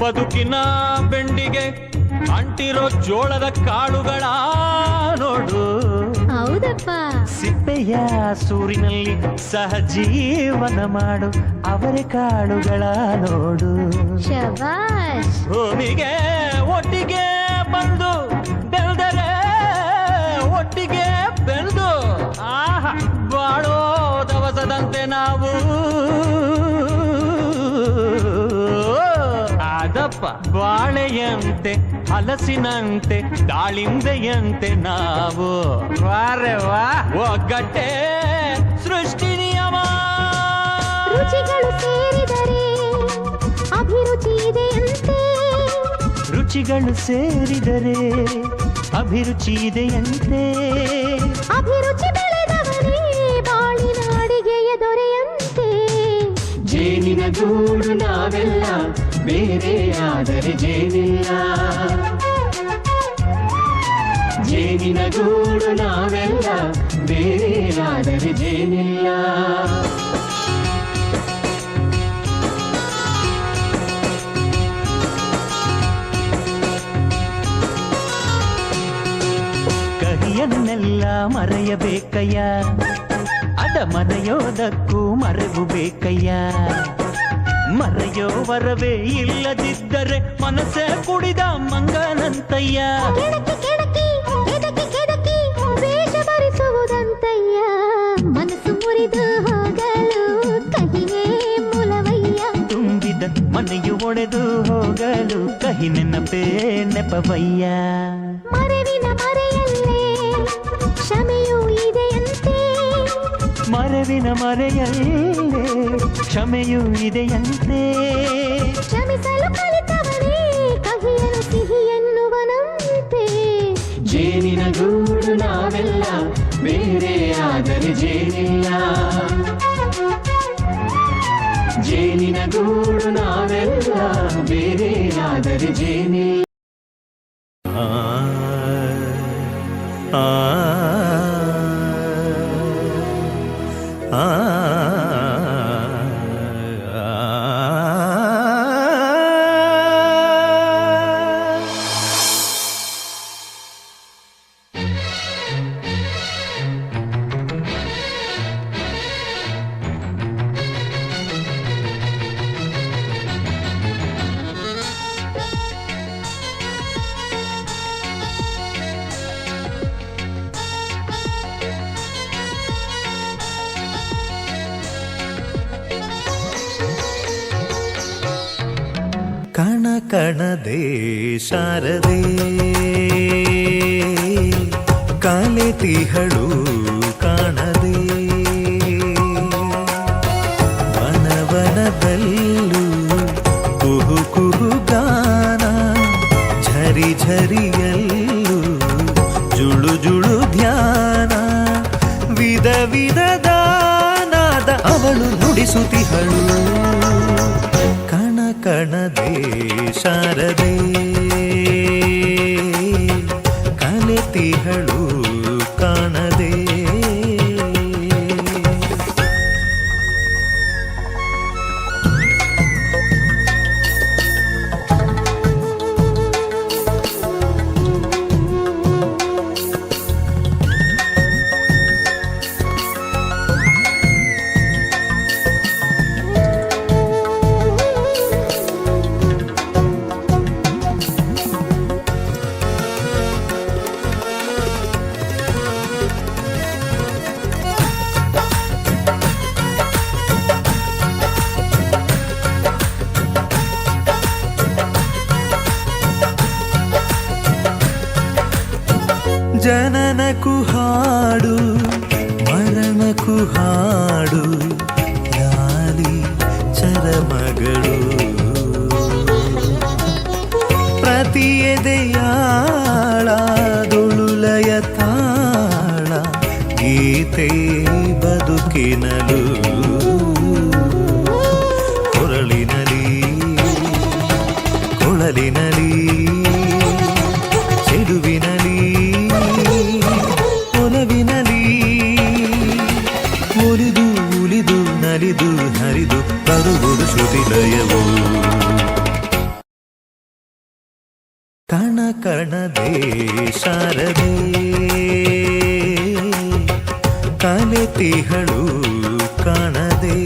S1: ಬದುಕಿನ ಬೆಂಡಿಗೆ ಅಂಟಿರೋ ಜೋಳದ ಕಾಳುಗಳ ನೋಡು.
S2: ಹೌದಪ್ಪ.
S1: ಸಿಪ್ಪೆಯ ಸೂರಿನಲ್ಲಿ ಸಹಜೀವನ ಮಾಡು ಅವರೆ ಕಾಳುಗಳ ನೋಡು.
S2: ಶಬಾಷ್.
S1: ಭೂಮಿಗೆ ಒಟ್ಟಿಗೆ ಬಂದು ಬೆಳೆದರೆ ಒಟ್ಟಿಗೆ ಬೆಳೆದು ಆಹಾ ಬಾಳೋ ದವಸದಂತೆ ನಾವು. ಅದಪ್ಪ ಬಾಳೆಯಂತೆ ಹಲಸಿನಂತೆ ದಾಳಿಂಬೆಯಂತೆ ನಾವು. ವಾರೆ ವಾ ಒಗ್ಗಟ್ಟೆ ಸೃಷ್ಟಿ ನಿಯಮ.
S2: ರುಚಿಗಳು ಸೇರಿದರೆ ಅಭಿರುಚಿ ಇದೆಯಂತೆ.
S1: ರುಚಿಗಳು ಸೇರಿದರೆ ಅಭಿರುಚಿ ಇದೆಯಂತೆ.
S2: ಅಭಿರುಚಿ ಬೆಳೆದವನೇ ಬಾಳಿನ ಅಡಿಗೆಯ ದೊರೆಯಂತೆ.
S1: ಜೇನಿನ ಗೂಡು ನಾವೆಲ್ಲ ಬೇರೆಯಾದರೆ ಜೇನಿಲ್ಲ. ಜೇನಿನ ಗೂಡು ನಾವೆಲ್ಲ ಬೇರೆಯಾದರೆ ಜೇನಿಲ್ಲ. ಕಹಿಯನ್ನೆಲ್ಲ ಮರೆಯಬೇಕಯ್ಯ, ಅದ ಮರೆಯೋದಕ್ಕೂ ಮರೆವು ಬೇಕಯ್ಯ. ಮರೆಯೋ ವರವೇ ಇಲ್ಲದಿದ್ದರೆ ಮನಸ್ಸೇ ಕುಡಿದ ಮಂಗನಂತಯ್ಯ.
S2: ಕೆಡಕಿ ಕೆಡಕಿ ಕೆದಕಿ ಕೆದಕಿ ವೇಷ ಭರಿಸುವುದಂತಯ್ಯ. ಮನಸ್ಸು ಮುರಿದು ಹೋಗಲು ಕಹಿನೇ ಮೂಲವಯ್ಯ.
S1: ತುಂಬಿದ ಮನೆಯು ಒಡೆದು ಹೋಗಲು ಕಹಿ ನೆನಪೇ ನೆಪವಯ್ಯ.
S2: ಮರೆವಿನ ಮರೆಯಲ್ಲೇ ಕ್ಷಮೆಯೂ ಇದೆಯಂತೆ.
S1: ಮರೆವಿನ ಮರೆಯಲ್ಲೇ ಕ್ಷಮೆಯೂ ಇದೆಯಂತೆ.
S2: ಕ್ಷಮಿಸಲು ಕಲಿತವನೇ ಕಹಿಯನು ಸಿಹಿ ಎನ್ನುವನಂತೆ.
S1: ಜೇನಿನ ಗೂಡು ನಾವೆಲ್ಲ ಬೇರೆಯಾದರೆ ಜೇನಿಲ್ಲ. ಜೇನಿನ ಗೂಡು ನಾವೆಲ್ಲ ಬೇರೆಯಾದರೆ ಜೇನಿಲ್ಲ.
S6: ಕಣ ಕಣದೆ ಶಾರದೆ ಕಾಲೆತಿಹಳು ಕಾಣದೆ ವನವನದಲ್ಲೂ ಕುಹು ಕುಹು ಗಾನ ಝರಿ ಝರಿಯಲ್ಲೂ ಜುಳು ಜುಳು ಧ್ಯಾನ ವಿಧ ವಿಧದ ನಾದ ಅವಳು ನುಡಿಸುತ್ತಿಹಳು. ಕಣದೆ ಶಾರದೆ ಕಲೆತಿಹಳು ಕಾಣದೆ. ಜನನಕ್ಕೂ ಹಾಡು ಮರಣಕ್ಕೂ ಹಾಡು ಲಾಲಿ ಚರಮಗಳು ಪ್ರತಿ ಎದೆಯಾಳದೊಳುಲಯ ತಾಳ ಗೀತೆ ಬದುಕಿನಲು ಕೊರಳಿನಲಿ ಕೊಳಲಿನಲಿ ಚೆಲುವಿನಲಿ ಒಲವಿನಲಿ ಒಲಿದು ಉಲಿದು ನಲಿದು ಹರಿದು ಬರುವುದು ಶ್ರುತಿಲಯವು ಕಣ ಕಣದೇ ಶಾರದೆ ಕಲೆತಿಹಳು ಕಾಣದೆ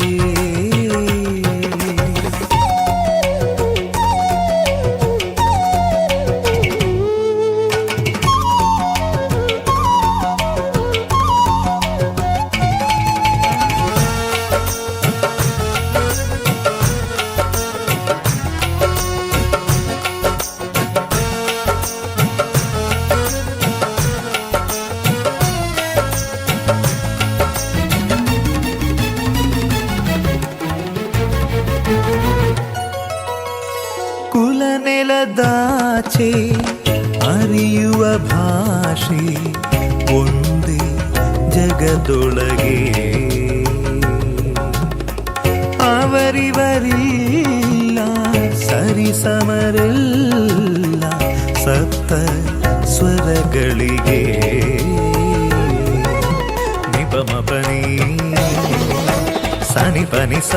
S6: ಕುಲನೆಲದಾಚೆ ಅರಿಯುವ ಭಾಷೆ ಒಂದೇ ಜಗದೊಳಗೆ ಅವರಿವರಿಲ್ಲ ಸರಿಸಮರೆಲ್ಲ ಸಪ್ತ ಸ್ವರಗಳಿಗೆ ನಿಪಮಪನಿ ಸನಿಪನಿಸ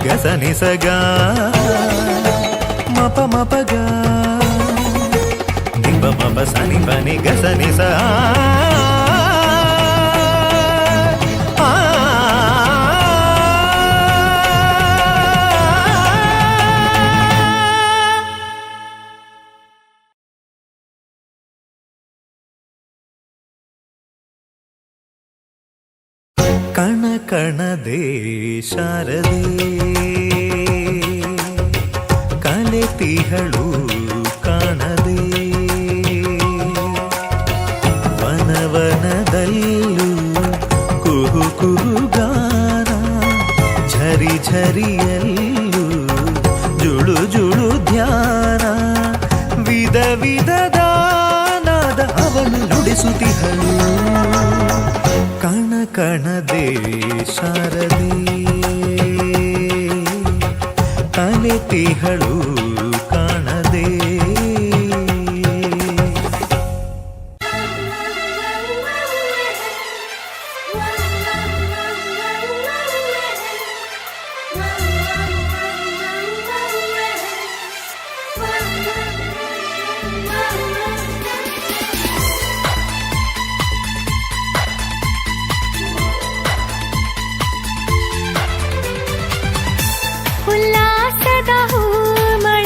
S6: ಗಸನಿಸಗ ಮಪ ಮಪಗ ನಿಪ ಮಪ ಸನಿ ಪನಿ ಗಸನಿಸ ಕಣ ಕಣದೇ ಶಾರದೆ ಕಲೆತಿಹಳು ಕಾಣದೆ ವನವನದಲ್ಲೂ ಕುಹು ಕುಹುಗಾನ ಝರಿ ಝರಿಯಲ್ಲೂ ಜುಳು ಜುಳು ಧ್ಯಾನ ವಿಧ ವಿಧದ ನಾದ ಅವಳು ನುಡಿಸುತ್ತಿಹಳು ಕಣ ಕಣದೇ ಶಾರದೆ ಕಲೆತಿಹಳು ಕಾಣದೆ
S2: ಉಲ್ಲಾಸದ ಹೂಮಳೆ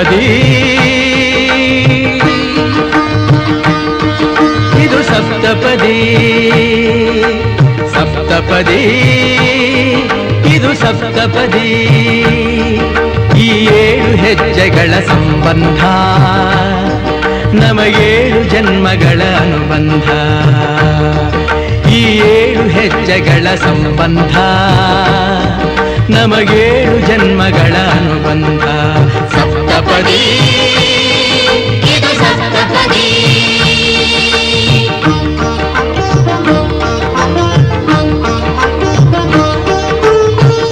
S1: ಸಪ್ತಪದಿ ಇದು ಸಪ್ತಪದಿ ಸಪ್ತಪದಿ ಇದು ಸಪ್ತಪದಿ ಈ 7 ಹೆಜ್ಜೆಗಳ ಸಂಬಂಧ ನಮಗೇಳು ಜನ್ಮಗಳ ಅನುಬಂಧ ಈ 7 ಹೆಜ್ಜೆಗಳ ಸಂಬಂಧ ನಮಗೇಳು ಜನ್ಮಗಳ ಅನುಬಂಧ ಸಪ್ತಪದಿ
S2: ಇದು ಸಪ್ತಪದಿ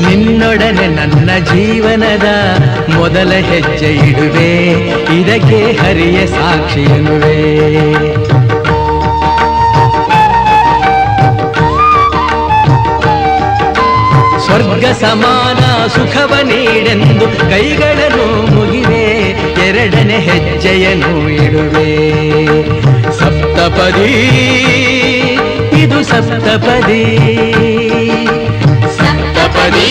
S1: ನಿನ್ನೊಡನೆ ನನ್ನ ಜೀವನದ ಮೊದಲ ಹೆಜ್ಜೆ ಇಡುವೆ ಇದಕ್ಕೆ ಹರಿಯ ಸಾಕ್ಷಿ ಎನ್ನುವೆ ಸ್ವರ್ಗ ಸಮಾನ ಸುಖವ ನೀಡೆಂದು ಕೈಗಳನ್ನು ಮುಗಿವೆ ಎರಡನೇ ಹೆಜ್ಜೆಯನ್ನು ಇಡುವೆ ಸಪ್ತಪದಿ ಇದು ಸಪ್ತಪದಿ ಸಪ್ತಪದಿ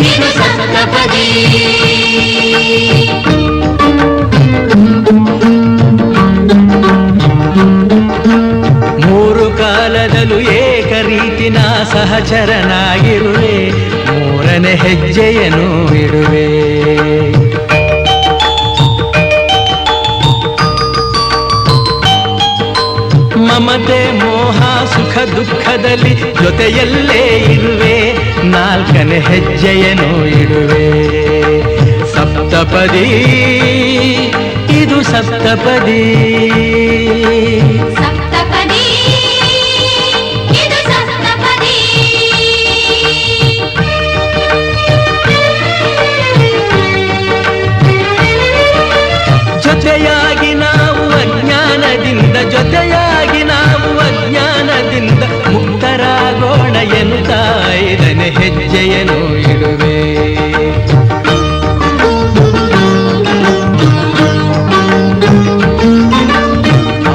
S1: ಇದು ಸಪ್ತಪದಿ ಮೂರು ಕಾಲದಲ್ಲೂ ಏಕರೀತಿನ ಸಹಚರನಾಗಿರುವೆ ಮೂರನೇ ಹೆಜ್ಜೆಯನ್ನು ಇಡುವೆ ಮಮತೆ ಮೋಹ ಸುಖ ದುಃಖದಲ್ಲಿ ಜೊತೆಯಲ್ಲೇ ಇರುವೆ ನಾಲ್ಕನೇ ಹೆಜ್ಜೆಯನ್ನು ಇಡುವೆ ಸಪ್ತಪದಿ ಇದು ಸಪ್ತಪದಿ
S2: ಸಪ್ತಪದಿ ಇದು ಸಪ್ತಪದಿ
S1: ಜೊತೆಯಾಗಿ ನಾವು ಅಜ್ಞಾನದಿಂದ ಜೊತೆಯಾಗಿ ನಾವು ಅಜ್ಞಾನದಿಂದ ಮುಕ್ತರಾಗೋಣ ಎನ್ನುತ್ತಾ 5ನೇ ಹೆಜ್ಜೆಯನ್ನು ಇಡುವೆ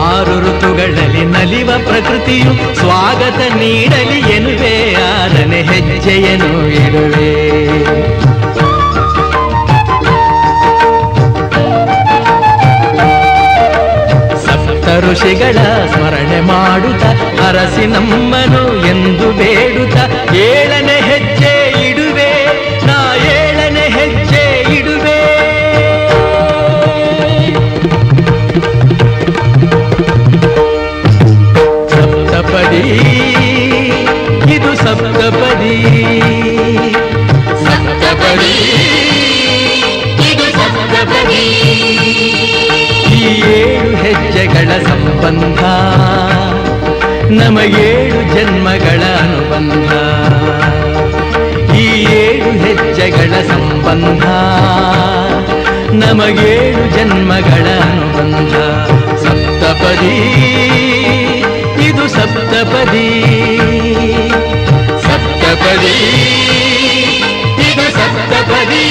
S1: 6 ಋತುಗಳಲ್ಲಿ ನಲಿವ ಪ್ರಕೃತಿಯು ಸ್ವಾಗತ ನೀಡಲಿ ಎನ್ನುವೆ 6ನೇ ಹೆಜ್ಜೆಯನ್ನು ಇಡುವೆ ಋಷಿಗಳ ಸ್ಮರಣೆ ಮಾಡುತ್ತ ಹರಸಿ ನಮ್ಮನು ಎಂದು ಬೇಡುತ್ತ 7ನೇ ಹೆಜ್ಜೆ ಇಡುವೆ ನಾ 7ನೇ ಹೆಜ್ಜೆ ಇಡುವೆ ಸಪ್ತಪದಿ ಇದು ಸಪ್ತಪದಿ ಸಪ್ತಪದಿ ಇದು ಸಪ್ತಪದಿ ಈ 7 ಹೆಜ್ಜೆಗಳ ಸಂಬಂಧ ನಮಗೇಳು ಜನ್ಮಗಳ ಅನುಬಂಧ ಈ 7 ಹೆಜ್ಜೆಗಳ ಸಂಬಂಧ ನಮಗೇಳು ಜನ್ಮಗಳ ಅನುಬಂಧ ಸಪ್ತಪದಿ ಇದು ಸಪ್ತಪದಿ ಸಪ್ತಪದಿ ಇದು ಸಪ್ತಪದಿ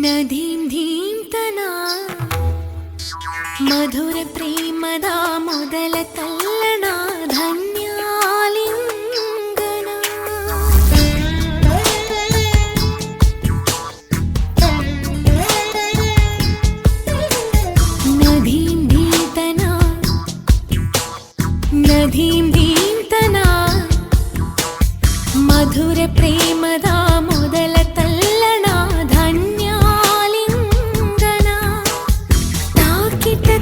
S2: ನದೀಂ ಧೀಂತನ ಮಧುರ ಪ್ರೇಮದ ಮೊದಲ ತಲ್ಲಣ ಧನ್ಯಾಲಿಂಗನ ನದೀಂ ಧೀಂತನ ನದೀಂ ಧೀಂತನ ಮಧುರ ಪ್ರೇಮದ ಮೊದಲ ತಲ್ಲಣ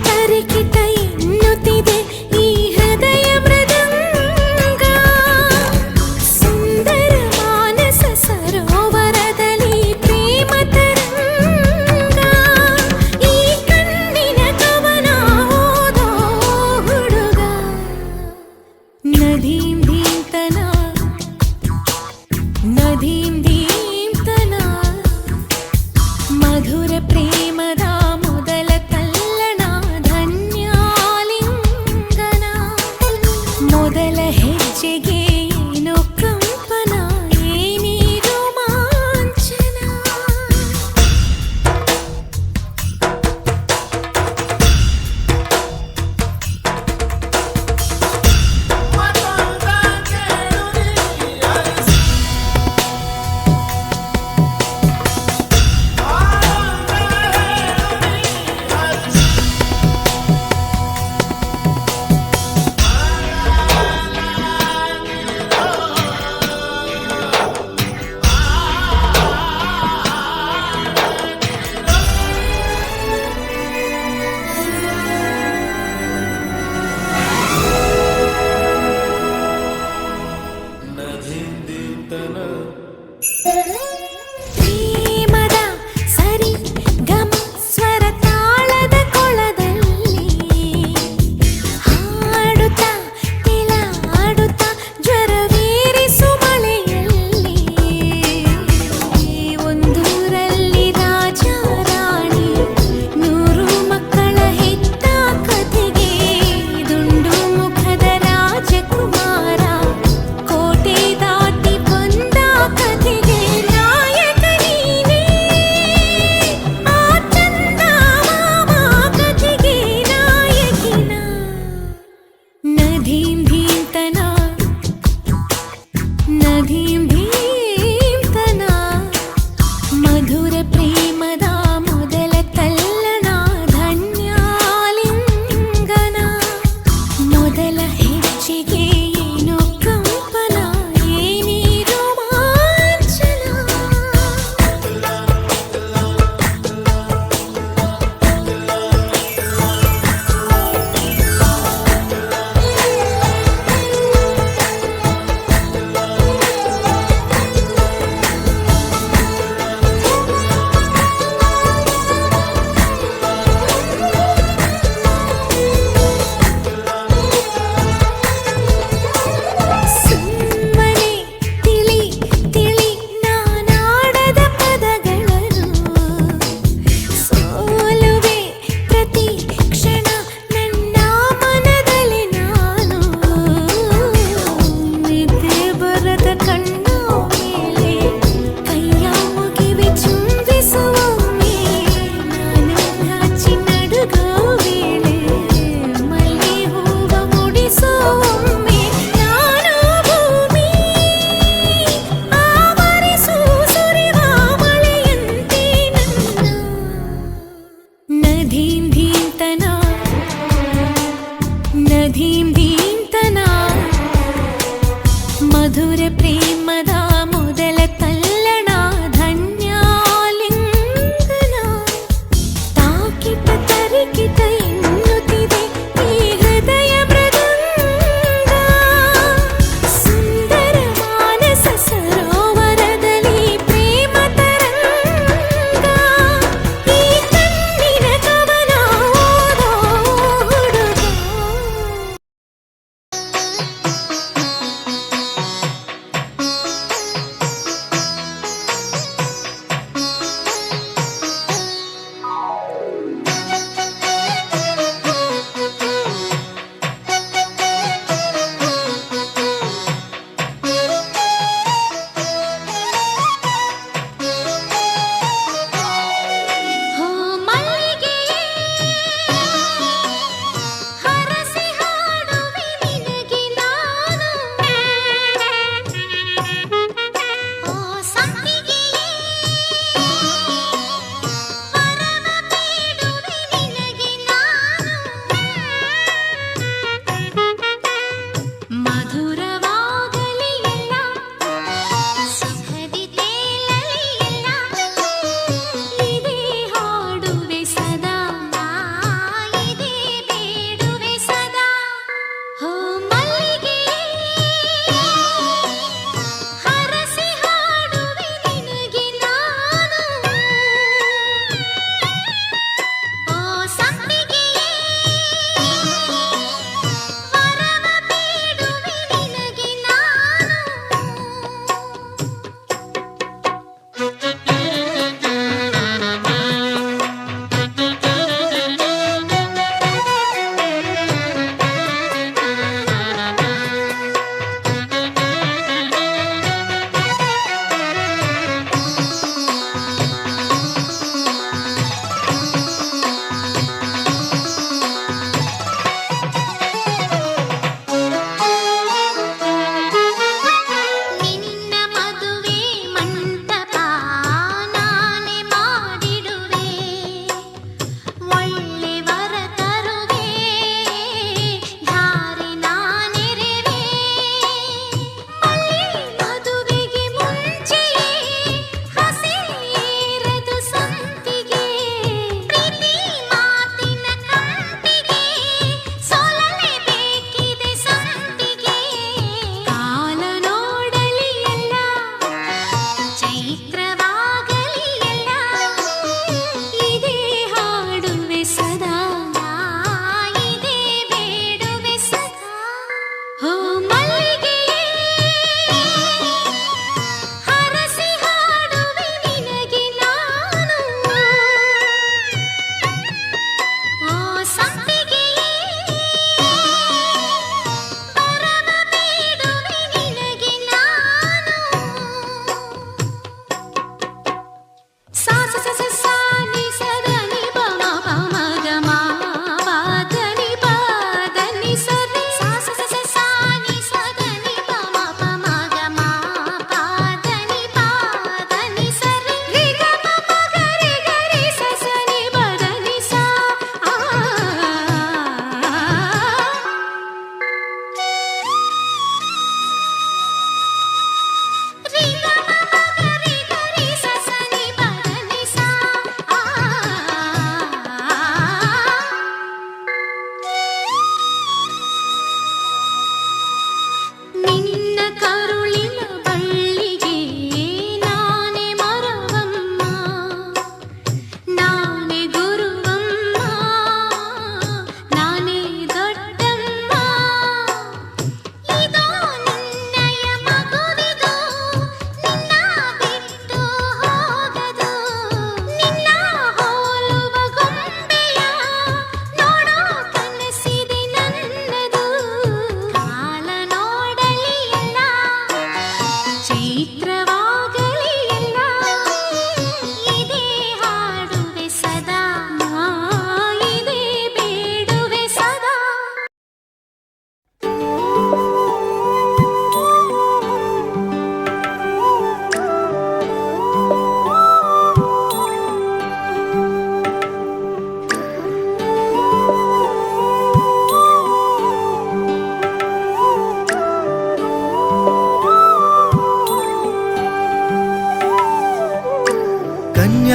S2: ತರಿಕಿತ ಎನ್ನುತ್ತಿದೆ ಈ ಹೃದಯ ಮೃದಂಗ ಸುಂದರ ಮಾನಸ ಸರೋವರದಲ್ಲಿ ಪ್ರೇಮ ತರಂಗ ಈ ಕಣ್ಣಿನ ಕವನ ಓದೋ ಹುಡುಗ ನದೀಂ ಧೀಂತನ ನದೀಂ ಧೀಂತನ ಮಧುರ ಪ್ರೇಮದ ಮೊದಲ ತಲ್ಲಣ ಧನ್ಯಾಲಿಂಗನ ಮೊದಲ ಹೆಜ್ಜೆಗೆ ಏನೋ ಕಂಪನ ಏನೇ ರೋಮಾಂಚನ ಪ್ರೇಮದ ಸರಿ ಗಮ ಸ್ವರ ತಾಳದ ಕೊಳದಲ್ಲಿ ಹಾಡುತ್ತಾ ತಿಲಾಡುತ್ತಾ ಜ್ವರವೇರಿಸು ಮಳೆಯಲ್ಲಿ ಒಂದೂರಲ್ಲಿ ರಾಜ ರಾಣಿ 100 ಮಕ್ಕಳ ಹೆತ್ತ ಕಥೆಗೆ ದುಂಡು ಮುಖದ ರಾಜಕುಮಾರ ಕೋಟೆ ದಾಟಿ ಬಂದ ಕಥೆಗೆ ನಾಯಕ ನೀನೇ ಆ ಚಂದ ಮಾಮ ಕಥೆಗೆ ನಾಯಕಿನ ನದೀಂ ಭೀಮ್ತನ ನದೀಂ ಭೀಮ್ತನ ಮಧುರ ಪ್ರೇಮದ ಮೊದಲ ತಲ್ಲಣ ಧನ್ಯಾಲಿಂಗನ ಮೊದಲ ಹೆಜ್ಜೆಗೆ ಏನೋ ಕಂಪನ ಏನೇ ರೋಮಾಂಚನ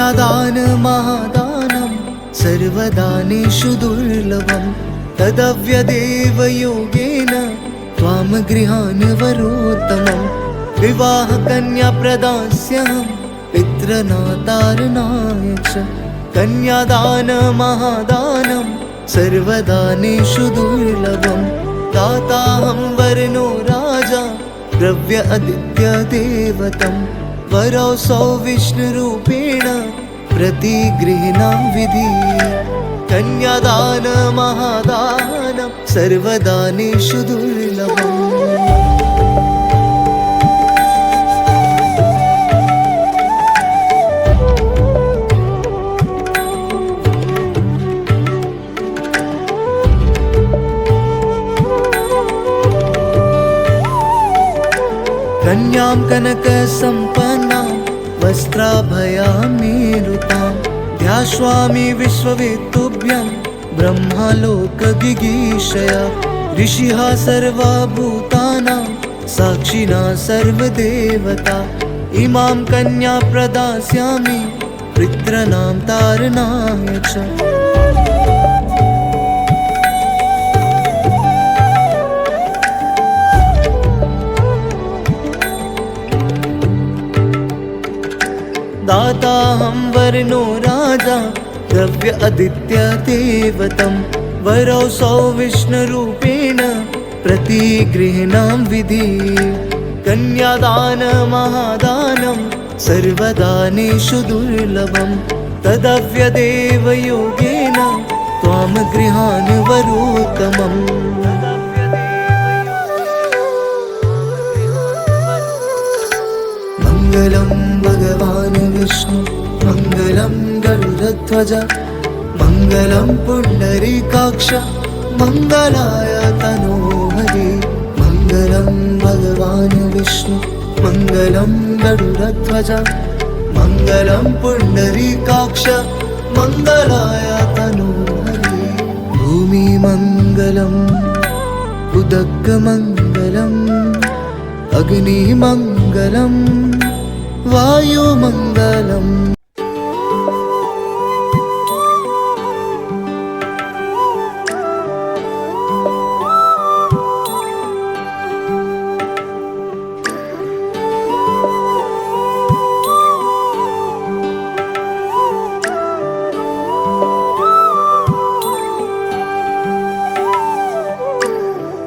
S5: कन्यादान महादानं सर्वदानेषु दुर्लभं तदव्यदेव योगेन त्वां गृहान् वरोत्तमं विवाह कन्या प्रदास्यहं पितृनातारणाय च कन्यादान महादानं सर्वदानेषु दुर्लभं दाताहं वर्णो राजा द्रव्य आदित्य देवतं वरौसौ विष्णुरूपेण प्रतिगृह्णां विधि कन्यादान महादानं सर्वदानेषु दुर्लभम् कन्यां कनकसम्पन्नां वस्त्राभयामेरुतां ध्यास्वामि विश्ववेत्तुभ्यं ब्रह्मालोकगिगीषया ऋषिः सर्वभूतानां साक्षिणा सर्वदेवता इमां कन्या प्रदास्यामि पितॄणां तारणाय च दाताहं वर्णो राजा द्रव्य आदित्य देवतं वरौसौ विष्णुरूपेण प्रतिगृह्णां विधि कन्यादान महादानं सर्वदानेषु दुर्लभं तदव्यदेव योगेन त्वां गृहान् वरोत्तमम् मङ्गलं भगवान् विष्णु मङ्गलं गरुडध्वज मङ्गलं पुण्डरीकाक्ष मङ्गलाय तनोहरि मङ्गलं भगवान् विष्णु मङ्गलं गरुडध्वज मङ्गलं पुण्डरीकाक्ष मङ्गलाय तनोहरि भूमिमङ्गलम् उदकमङ्गलम् अग्निमङ्गलम् वायुमङ्गलम्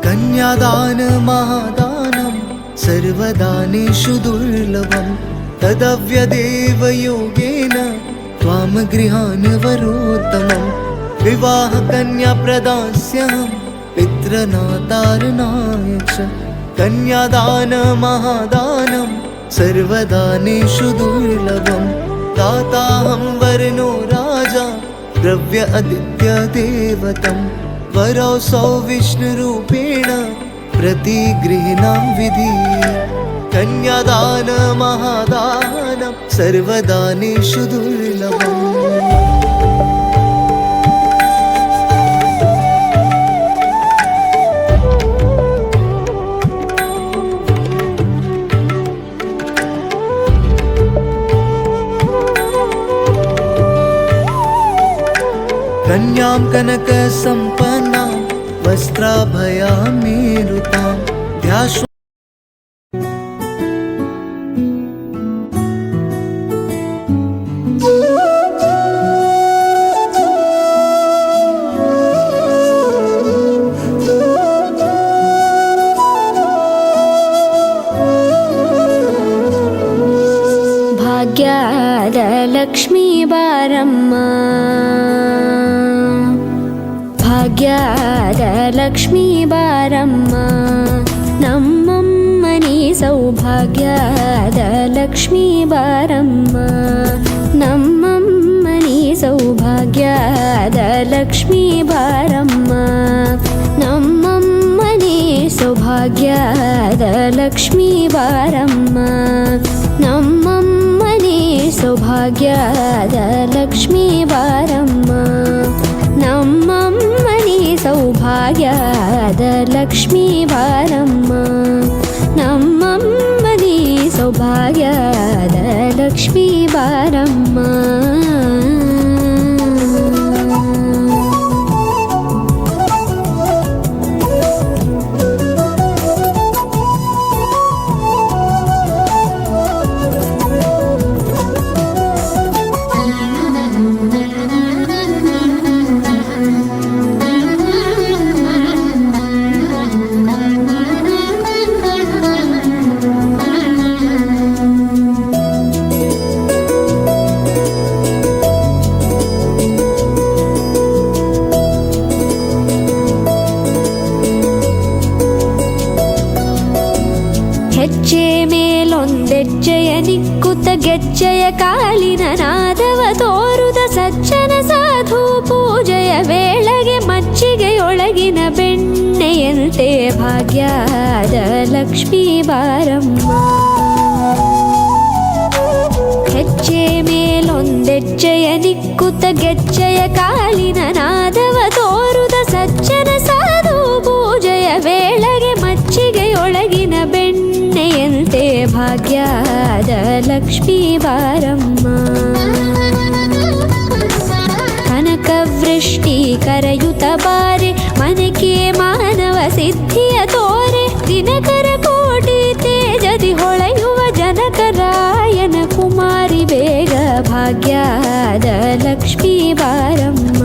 S5: कन्यादान महादानं सर्वदानेषु दुर्लभं तदव्यदेव योगेन त्वां गृहान् वरोत्तमं विवाह कन्या प्रदास्यहं पितृनातारणाय च कन्यादान महादानं सर्वदानेषु दुर्लभं दाताहं वर्णो राजा द्रव्य आदित्य देवतं वरौसौ विष्णुरूपेण प्रतिगृह्णां विधि कन्यादान महादानं सर्वदानेषु दुर्लभम् कन्यां कनकसम्पन्नां वस्त्राभयामेरुतां ध्यास्वामि
S2: ಭಾಗ್ಯದ ಲಕ್ಷ್ಮೀ ಬಾರಮ್ಮ ಭಾಗ್ಯದ ಲಕ್ಷ್ಮೀ ಬಾರಮ್ಮ ನಮ್ಮಮ್ಮನಿ ಸೌಭಾಗ್ಯದ ಲಕ್ಷ್ಮೀ ಬಾರಮ್ಮ ನಮ್ಮಮ್ಮನಿ ಸೌಭಾಗ್ಯದ ಲಕ್ಷ್ಮೀ ಬಾರಮ್ಮ ನಮ್ಮಮ್ಮನಿ ಸೌಭಾಗ್ಯದ ಲಕ್ಷ್ಮೀ ಬಾರಮ್ಮ ನಮ್ಮಮ್ಮನಿ ಸೌಭಾಗ್ಯದ ಲಕ್ಷ್ಮೀ ಬಾರಮ್ಮ ನಮ್ಮಮ್ಮನಿ ಸೌಭಾಗ್ಯದ ಲಕ್ಷ್ಮೀ ಬಾರಮ್ಮ ನಮ್ಮಮ್ಮನಿ ಸೌಭಾಗ್ಯ ಭಾಗ್ಯದ ಲಕ್ಷ್ಮೀ ಬಾರಮ್ಮ. ಹೆಜ್ಜೆ ಮೇಲೊಂದೆಜ್ಜೆಯ ನಿಕ್ಕುತ್ತ ಗೆಜ್ಜೆಯ ಕಾಲಿನ ನಾದವ ತೋರುದ ಸಜ್ಜನ ಸಾಧು ಪೂಜೆಯ ವೇಳೆಗೆ ಮಜ್ಜಿಗೆಯೊಳಗಿನ ಬೆಣ್ಣೆಯಂತೆ ಭಾಗ್ಯದ ಲಕ್ಷ್ಮೀ ಬಾರಮ್ಮ. ಹೆಜ್ಜೆ ಮೇಲೊಂದೆಜ್ಜೆಯ ನಿಕ್ಕುತ್ತ ಗೆಜ್ಜೆಯ ಕಾಲಿನ ನಾದವ ತೋರುದ ಸಜ್ಜನ ಸಾಧು ಪೂಜೆಯ ವೇಳೆಗೆ ಮಜ್ಜಿಗೆಯೊಳಗಿನ ಬೆಣ್ಣೆಯಂತೆ ಭಾಗ್ಯದ ಲಕ್ಷ್ಮೀ ಬಾರಮ್ಮ. ಕನಕವೃಷ್ಟಿ ಕರೆಯುತ್ತ ಬಾರೆ ಮನಕೆ ಮಾನವ ಸಿದ್ಧಿಯ ತೋರೆ ದಿನಕರ ಕೋಟಿ ತೇಜದಿ ಹೊಳೆಯುವ ಜನಕರಾಯನ ಕುಮಾರಿ ಬೇಗ ಭಾಗ್ಯದ ಲಕ್ಷ್ಮೀ ಬಾರಮ್ಮ.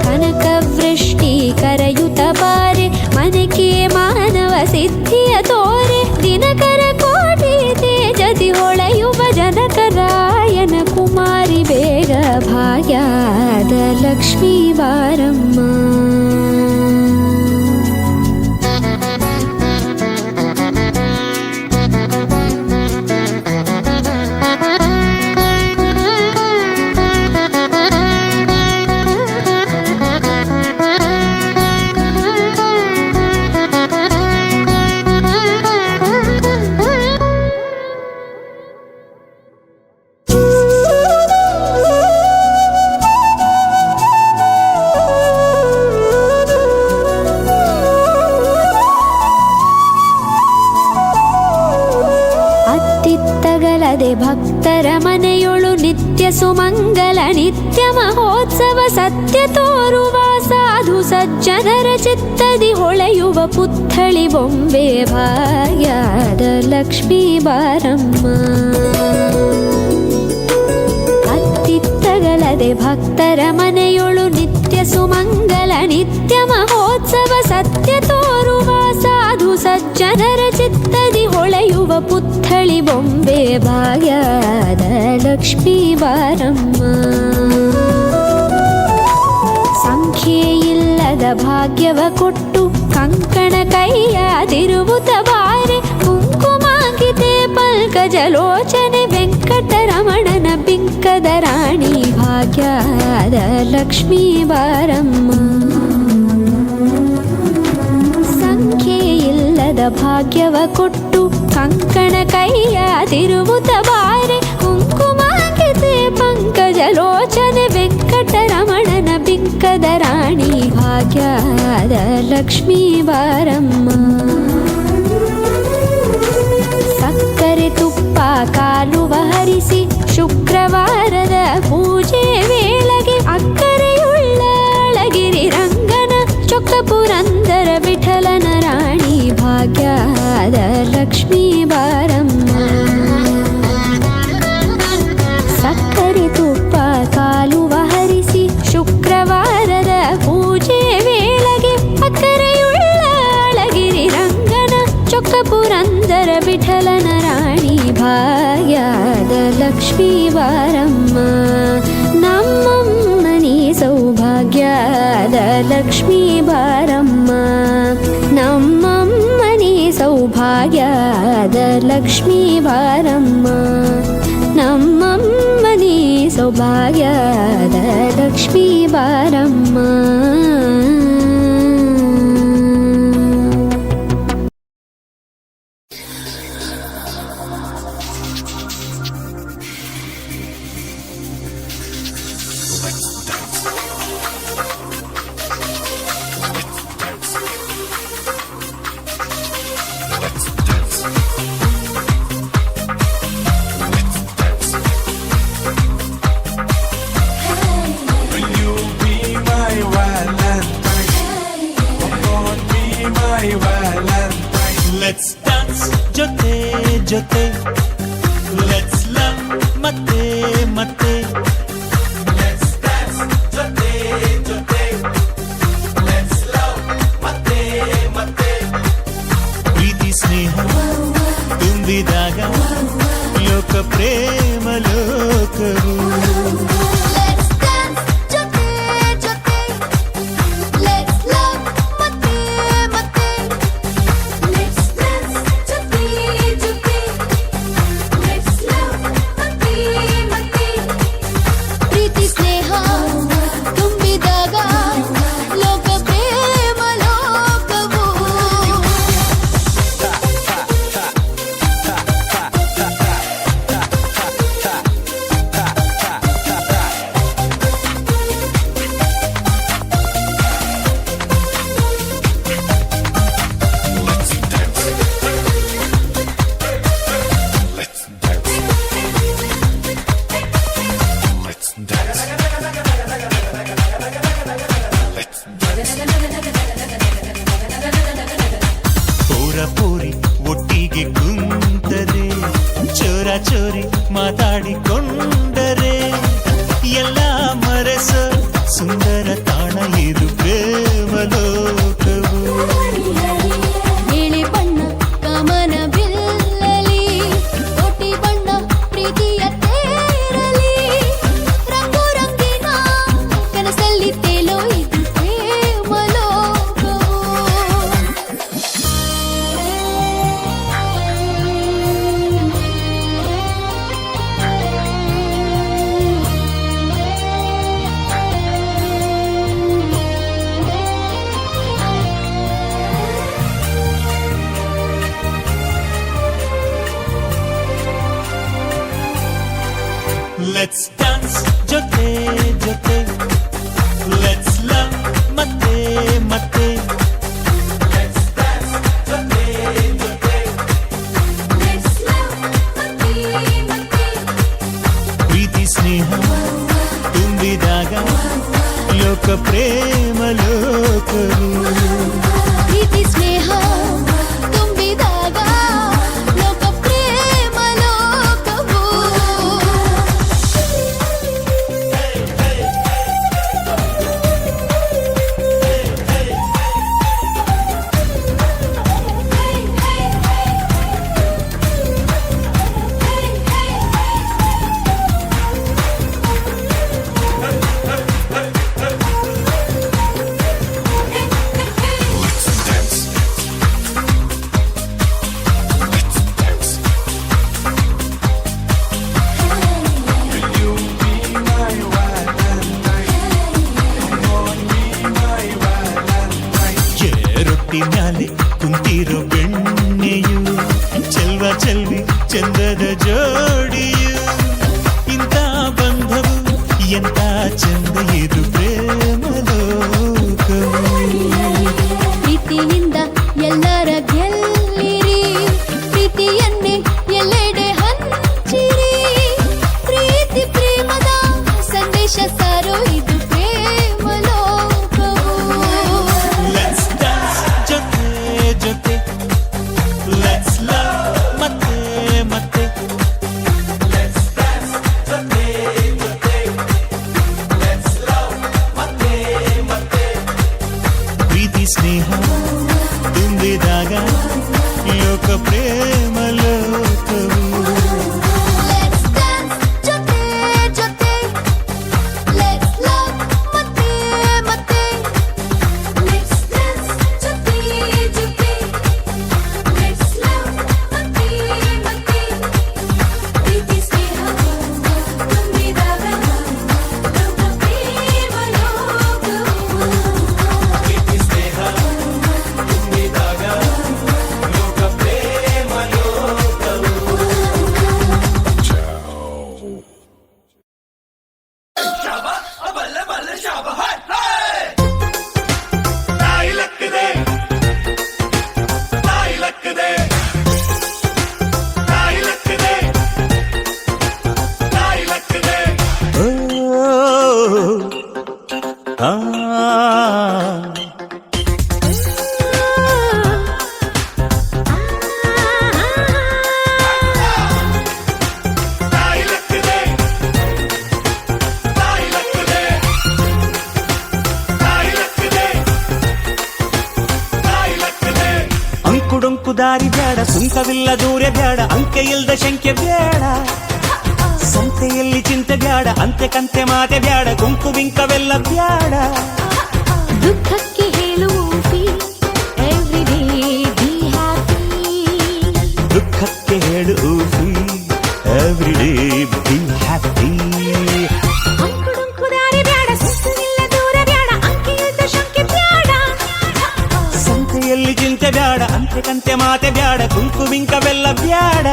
S2: ಕನಕವೃಷ್ಟಿ ಕರೆಯುತ್ತ ಬಾರೆ ಮನಕೆ ಮಾನವ ಸಿದ್ಧಿಯ ತೋರೆ ದಿನಕರ ಕೋಟಿ ತೇಜದಿ ಹೊಳೆಯುವ ಜನಕರಾಯನ ಕುಮಾರಿ ಬೇಗ ಭಾಗ್ಯದ ಲಕ್ಷ್ಮೀ ಬಾರಮ್ಮ. ಭಕ್ತರ ಮನೆಯೊಳು ನಿತ್ಯ ಸುಮಂಗಲ ನಿತ್ಯ ಮಹೋತ್ಸವ ಸತ್ಯ ತೋರುವ ಸಾಧು ಸಜ್ಜನರ ಚಿತ್ತದಿ ಹೊಳೆಯುವ ಪುತ್ಥಳಿ ಬೊಂಬೆ ಭಾಗ್ಯದ ಲಕ್ಷ್ಮೀ ಬಾರಮ್ಮ. ಅತ್ತಿತ್ತಗಲದೆ ಭಕ್ತರ ಮನೆಯೊಳು ನಿತ್ಯ ಸುಮಂಗಲ ನಿತ್ಯ ಮಹೋತ್ಸವ ಸತ್ಯ ತೋರುವ ಸಾಧು ಸಜ್ಜನರ ಚಿತ್ತದಿ ಹೊಳೆಯುವ ಪುತ್ಥಳಿ ಬೊಂಬೆ ಭಾಗ್ಯದ ಲಕ್ಷ್ಮೀ ಬಾರಮ್ಮ. ಸಂಖ್ಯೆಯಿಲ್ಲದ ಭಾಗ್ಯವ ಕೊಟ್ಟು ಕಂಕಣ ಕೈಯಾದಿರುವುತ ಬಾರೆ ಕುಂಕುಮಾಂಕಿತೆ ಪಲ್ಕಜಲೋಚನೆ ವೆಂಕಟರಮಣನ ಬಿಂಕದ ರಾಣಿ ಭಾಗ್ಯದ ಲಕ್ಷ್ಮೀ ಬಾರಮ್ಮ. ಸಂಖ್ಯೆಯಿಲ್ಲದ ಭಾಗ್ಯವ ಕೊಟ್ಟು ಕಂಕಣ ಕೈಯಾದಿರುವುತ ಬಾರೆ ಕುಂಕುಮಾಂಕಿತೆ ಪಂಕಜಲೋಚನೆ ವೆಂಕಟರಮಣನ ಬಿಂಕದ ರಾಣಿ ಭಾಗ್ಯದ ಲಕ್ಷ್ಮೀ ಬಾರಮ್ಮ. ಸಕ್ಕರೆ ತುಪ್ಪ ಕಾಲುವ ಹರಿಸಿ ಶುಕ್ರವಾರದ ಪೂಜೆ ವೇಳೆಗೆ ಅಕ್ಕರೆಯುಳ್ಳ ಅಳಗಿರಿ ರಂಗನ ಚೊಕ್ಕ ಪುರಂದರ ವಿಠಲನ ರಾಣಿ ಭಾಗ್ಯದ ಲಕ್ಷ್ಮೀ ಬಾರಮ್ಮ. ಸಕ್ಕರೆ ತುಪ್ಪ ಕಾಲುವ ಹರಿಸಿ ಶುಕ್ರವಾರದ ಪೂಜೆ ವೇಳೆಗೆ ಅಕ್ಕರೆಯುಳ್ಳ ಅಳಗಿರಿ ರಂಗನ ಚೊಕ್ಕ ಪುರಂದರ ವಿಠಲನ ರಾಣಿ ಭಾಗ್ಯದ ಲಕ್ಷ್ಮೀ ಬಾರಮ್ಮ. ನಮ್ಮಮ್ಮನಿ ಸೌಭಾಗ್ಯದ ಲಕ್ಷ್ಮೀ ಬಾರಮ್ಮ. ನಮ್ಮಮ್ಮನಿ ಸೌಭಾಗ್ಯದ ಲಕ್ಷ್ಮೀ ಬಾರಮ್ಮ. ನಮ್ಮಮ್ಮನಿ ಸೌಭಾಗ್ಯದ ಲಕ್ಷ್ಮೀ ಬಾರಮ್ಮ.
S6: Let's dance. ಜೊತೆ ಲೆಟ್ಸ್ ಲವ್ ಮತ್ತೆ ಮತ್ತೆ ಪ್ರೀತಿ ಸ್ನೇಹ ತುಂಬಿದಾಗ ಲೋಕ ಪ್ರೇಮ ಲೋಕವು
S2: Let's dance ಜೊತೆ ಜೊತೆ Let's love ಮತ್ತೆ ಮತ್ತೆ Let's dance ಜೊತೆ ಜೊತೆ Let's love ಮತ್ತೆ ಮತ್ತೆ ಪ್ರೀತಿ ಸ್ನೇಹ ತುಂಬಿದಾಗ ಲೋಕ ಪ್ರೇಮ ಲೋಕವು
S6: ಪೂರ ಪೂರಿ ಒಟ್ಟಿಗೆ ಕುಂತರೆ ಚೋರ ಚೋರಿ ಮಾತಾಡಿಕೊಂಡರೆ ಎಲ್ಲ ಮರೆಸ ಸುಂದರ ತಾಣ ಇದು ಪ್ರೇಮ ಲೋಕವು
S2: ನೀಲಿ ಬಣ್ಣ ಕಾಮನ ಬಿಲ್ಲಲಿ ಕೋಟಿ ಬಣ್ಣ ಪ್ರೀತಿಯ ತೇರಲಿ ರಂಗು ರಂಗಿನ ಕನಸಲ್ಲಿ ತೇಲೋ ಇದು ಪ್ರೇಮ ಲೋಕವು
S6: ಲೆಟ್ಸ್ ಡಾನ್ಸ್ ಜೊತೆ ಜೊತೆ ಲೆಟ್ಸ್ ಲವ್ ಮತ್ತೆ ಮತ್ತೆ
S2: Let's love ಮತ್ತೆ ಮತ್ತೆ
S6: ಪ್ರೀತಿ ಸ್ನೇಹ ತುಂಬಿದಾಗ ಲೋಕ ಪ್ರೇಮ ಲೋಕವು
S2: ಪ್ರೀತಿ ಸ್ನೇಹ ತುಂಬಿದಾಗ ಲೋಕ ಪ್ರೇಮ ಲೋಕವು
S6: ರೊಟ್ಟಿ ಮ್ಯಾಲೆ ಕುಂತಿರೋ ಬೆಣ್ಣೆಯು ಚೆಲ್ವ ಚೆಲ್ವಿ ಚಂದದ ಜೋಡಿಯು ಇಂಥ ಬಂಧವು ಎಂತ ಚಂದ ಇದು ಪ್ರೇಮ ಲೋಕವು
S2: ಪ್ರೀತಿಯಿಂದ ಎಲ್ಲರ ಗೆಲ್ಲಿರಿ ಪ್ರೀತಿಯನ್ನೇ ಎಲ್ಲೆಡೆ ಹಂಚಿರಿ ಪ್ರೀತಿ ಪ್ರೇಮದ ಸಂದೇಶ ಸಾರೋ ಇದು ಪ್ರೇಮ ಲೋಕವು
S6: ಲೆಟ್ಸ್ ಡಾನ್ಸ್ ಜೊತೆ ಜೊತೆ ಲೆಟ್ಸ್ ಲವ್ ಮತ್ತೆ ಮತ್ತೆ ದಾರಿ ಬ್ಯಾಡ, ಸುಂಕವಿಲ್ಲ ದೂರ ಬ್ಯಾಡ, ಅಂಕೆ ಇಲ್ದ ಶಂಕೆ ಬ್ಯಾಡ. ಸಂತೆಯಲ್ಲಿ ಚಿಂತೆ ಬ್ಯಾಡ, ಅಂತೆ ಕಂತೆ ಮಾತೆ ಬ್ಯಾಡ, ಗುಂಪು ಬಿಂಕವೆಲ್ಲ ಬ್ಯಾಡ.
S2: ದುಃಖಕ್ಕೆ ಹೇಳುವ ಎವ್ರಿಡೇ ಬಿ ಹ್ಯಾಪಿ.
S6: ದುಃಖಕ್ಕೆ ಹೇಳು ಎವ್ರಿಡೇ ಬಿ ಹ್ಯಾಪಿ.
S2: ಅಂಕುಡೊಂಕು ದಾರಿ ಬ್ಯಾಡ, ಸುತ್ತಲಿಲ್ಲ ದೂರ ಬ್ಯಾಡ, ಅಂಕೆ ಇಲ್ದ ಶಂಕೆ ಬ್ಯಾಡ.
S6: ಸಂತೆಯಲ್ಲಿ ಚಿಂತೆ ಬ್ಯಾಡ, ಅಂತೆ ಕಂತೆ ಮಾತೆ ಬ್ಯಾಡ, ಗುಂಪು ಬಿಂಕವೆಲ್ಲ ಬ್ಯಾಡ.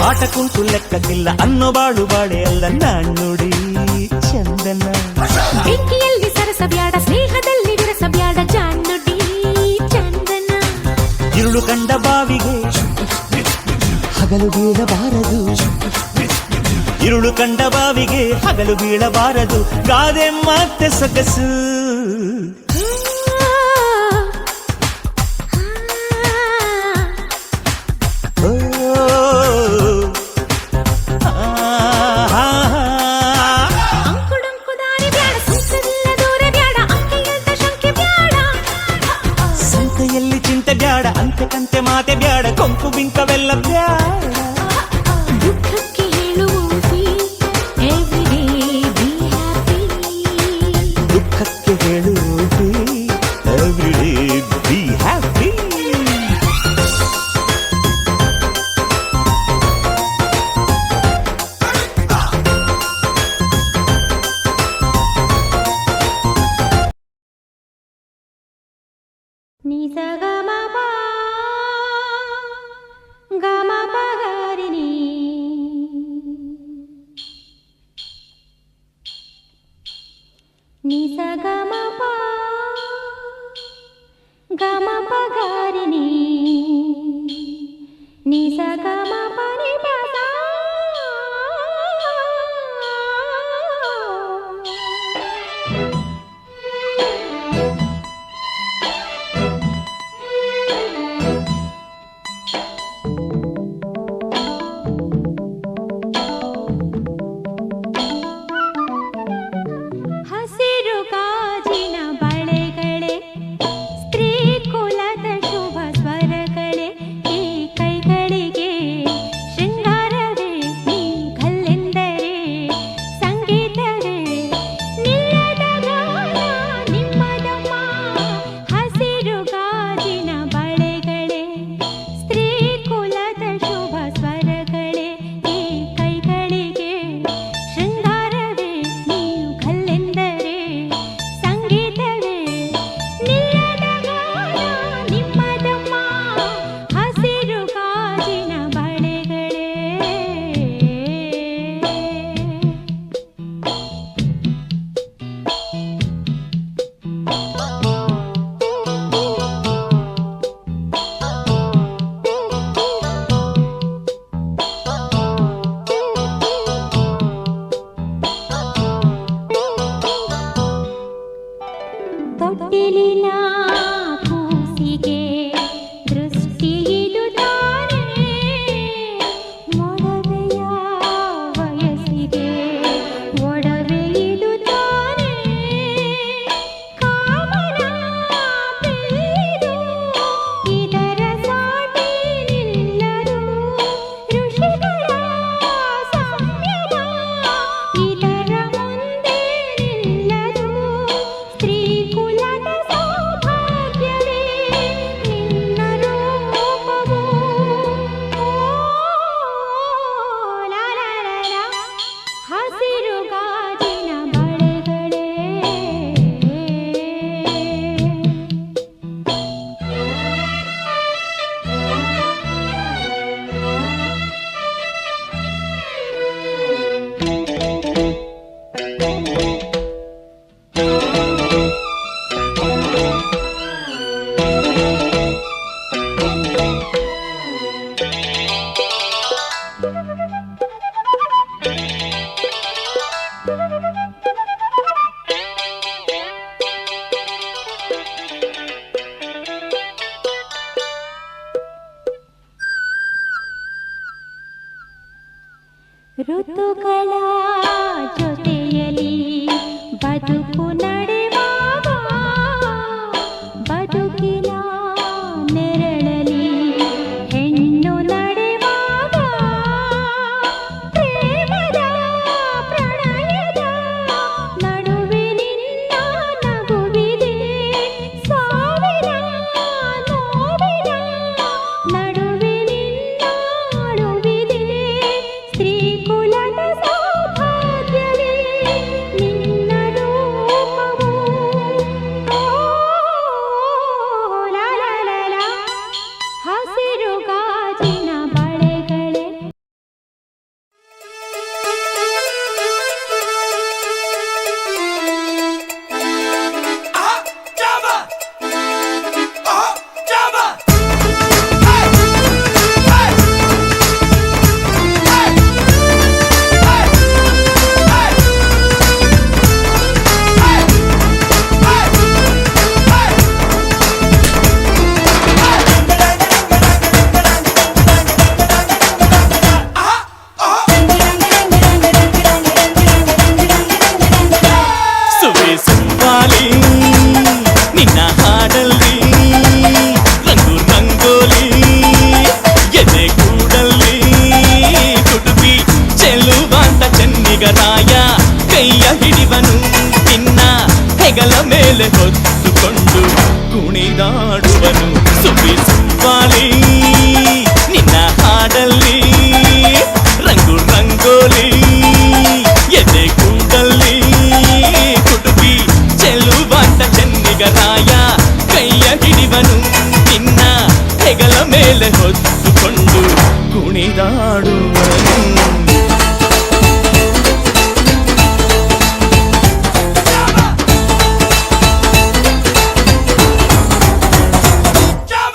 S6: ಆಟ ಕುಂಟು ಲೆಕ್ಕಕ್ಕಿಲ್ಲ ಅನ್ನೋ ಬಾಳು ಬಾಳೆ ಅಲ್ಲ ನಾಣ್ಣುಡಿ ಚಂದನ.
S2: ಬೆಂಕಿಯಲ್ಲಿ ಸರಸ ಬ್ಯಾಡ, ಸ್ನೇಹದಲ್ಲಿ ವಿರಸ ಬ್ಯಾಡ, ಜಾಣ್ಣುಡಿ ಚಂದನ.
S6: ഇരുಳು ಕಂಡ ಬಾವಿಗೆ ಹಗಲು ಬೀಳಬಾರದು, ഇരുಳು ಕಂಡ ಬಾವಿಗೆ ಹಗಲು ಬೀಳಬಾರದು, ಗಾದೆ ಮತ್ತೆ ಸೊಗಸು.
S2: ಅಂಕುಡೊಂಕು ದಾರಿ ಬ್ಯಾಡ, ಸುತ್ತಲಿಲ್ಲ ದೂರ ಬ್ಯಾಡ, ಅಂಕೆ ಇಲ್ದ ಶಂಕೆ ಬ್ಯಾಡ.
S6: ಸಂತೆಯಲ್ಲಿ ಚಿಂತೆ ಬ್ಯಾಡ, ಅಂತೆ ಕಂತೆ ಮಾತೆ ಬ್ಯಾಡ, ಕೊಂಕು ಬಿಂಕವೆಲ್ಲ ಬ್ಯಾಡ.
S2: ದುಃಖಕ್ಕೆ ಹೇಳುವ ಎವ್ರಿಡೇ ಬಿ ಹ್ಯಾಪಿ.
S6: ದುಃಖಕ್ಕೆ ಹೇಳು ಎವ್ರಿಡೇ ಬಿ ಹ್ಯಾಪಿ.
S2: ನಿಸ ಗಮ ಪ ಗಮ ಪಗರಿನಿ ನಿಸ ಗಮ ಪ ಗಮ ಪಗರಿನಿ ನಿಸ ಗಮ ಪನಿ ಪದ. ಹಸಿರು ಗಾಜಿನ ಬಳೆಗಳೇ, ಸ್ತ್ರೀ ಕುಲದ ಶುಭ ಸ್ವರಗಳೇ, ಈ ಕೈಗಳಿಗೆ ಋತುಗಳ ಜೊತೆಯಲಿ ಬದುಕು ನಡೆವಾಗ ಬದುಕಿನ ನೆರಳಲಿ ಹೆಣ್ಣು ನಡೆವಾಗ ಪ್ರೇಮದ ಪ್ರಣಯದ ನಡುವೆ ನಿನ್ನ ನಗುವಿದೆ ಸಾವಿರ ನೋವಿನ ನಡುವೆ ನಿನ್ನ ಅಳುವಿದೆ ಸ್ತ್ರೀ ಕುಲದ ಸೌಭಾಗ್ಯವೇ ನಿನ್ನ ರೂಪವು ಲಾ ಲಾ ಲಾ ಲಾ ಹಸಿರು ಗಾಜಿನ ಬಳೆಗಳೇ
S6: ಸುವೆ ಸುವ್ವಾಲಿ ನಿನ್ನ ಹಾಡಲ್ಲಿ ರಂಗು ರಂಗೋಲಿ ಎದೆ ಕೂಡಲ್ಲಿ ಕುಟುಕಿ ಚೆಲ್ಲುವಂತ ಚೆನ್ನಿಗರಾಯ ಕೈಯ ಹಿಡಿವನು ನಿನ್ನ ಹೆಗಲ ಮೇಲೆ ಹೊತ್ತುಕೊಂಡು ಕುಣಿದಾಡುವನು ಸುವೆ ಸುವ್ವಾಲಿ ನಿನ್ನ ಹಾಡಲ್ಲಿ ರಂಗು ರಂಗೋಲಿ ಎದೆ ಕೂಡಲ್ಲಿ ಕುಟುಕಿ ಚೆಲ್ಲುವಂತ ಚೆನ್ನಿಗರಾಯ ಕೈಯ ಹಿಡಿವನು ನಿನ್ನ ಹೆಗಲ ಮೇಲೆ ಹೊತ್ತುಕೊಂಡು ಕುಣಿದಾಡು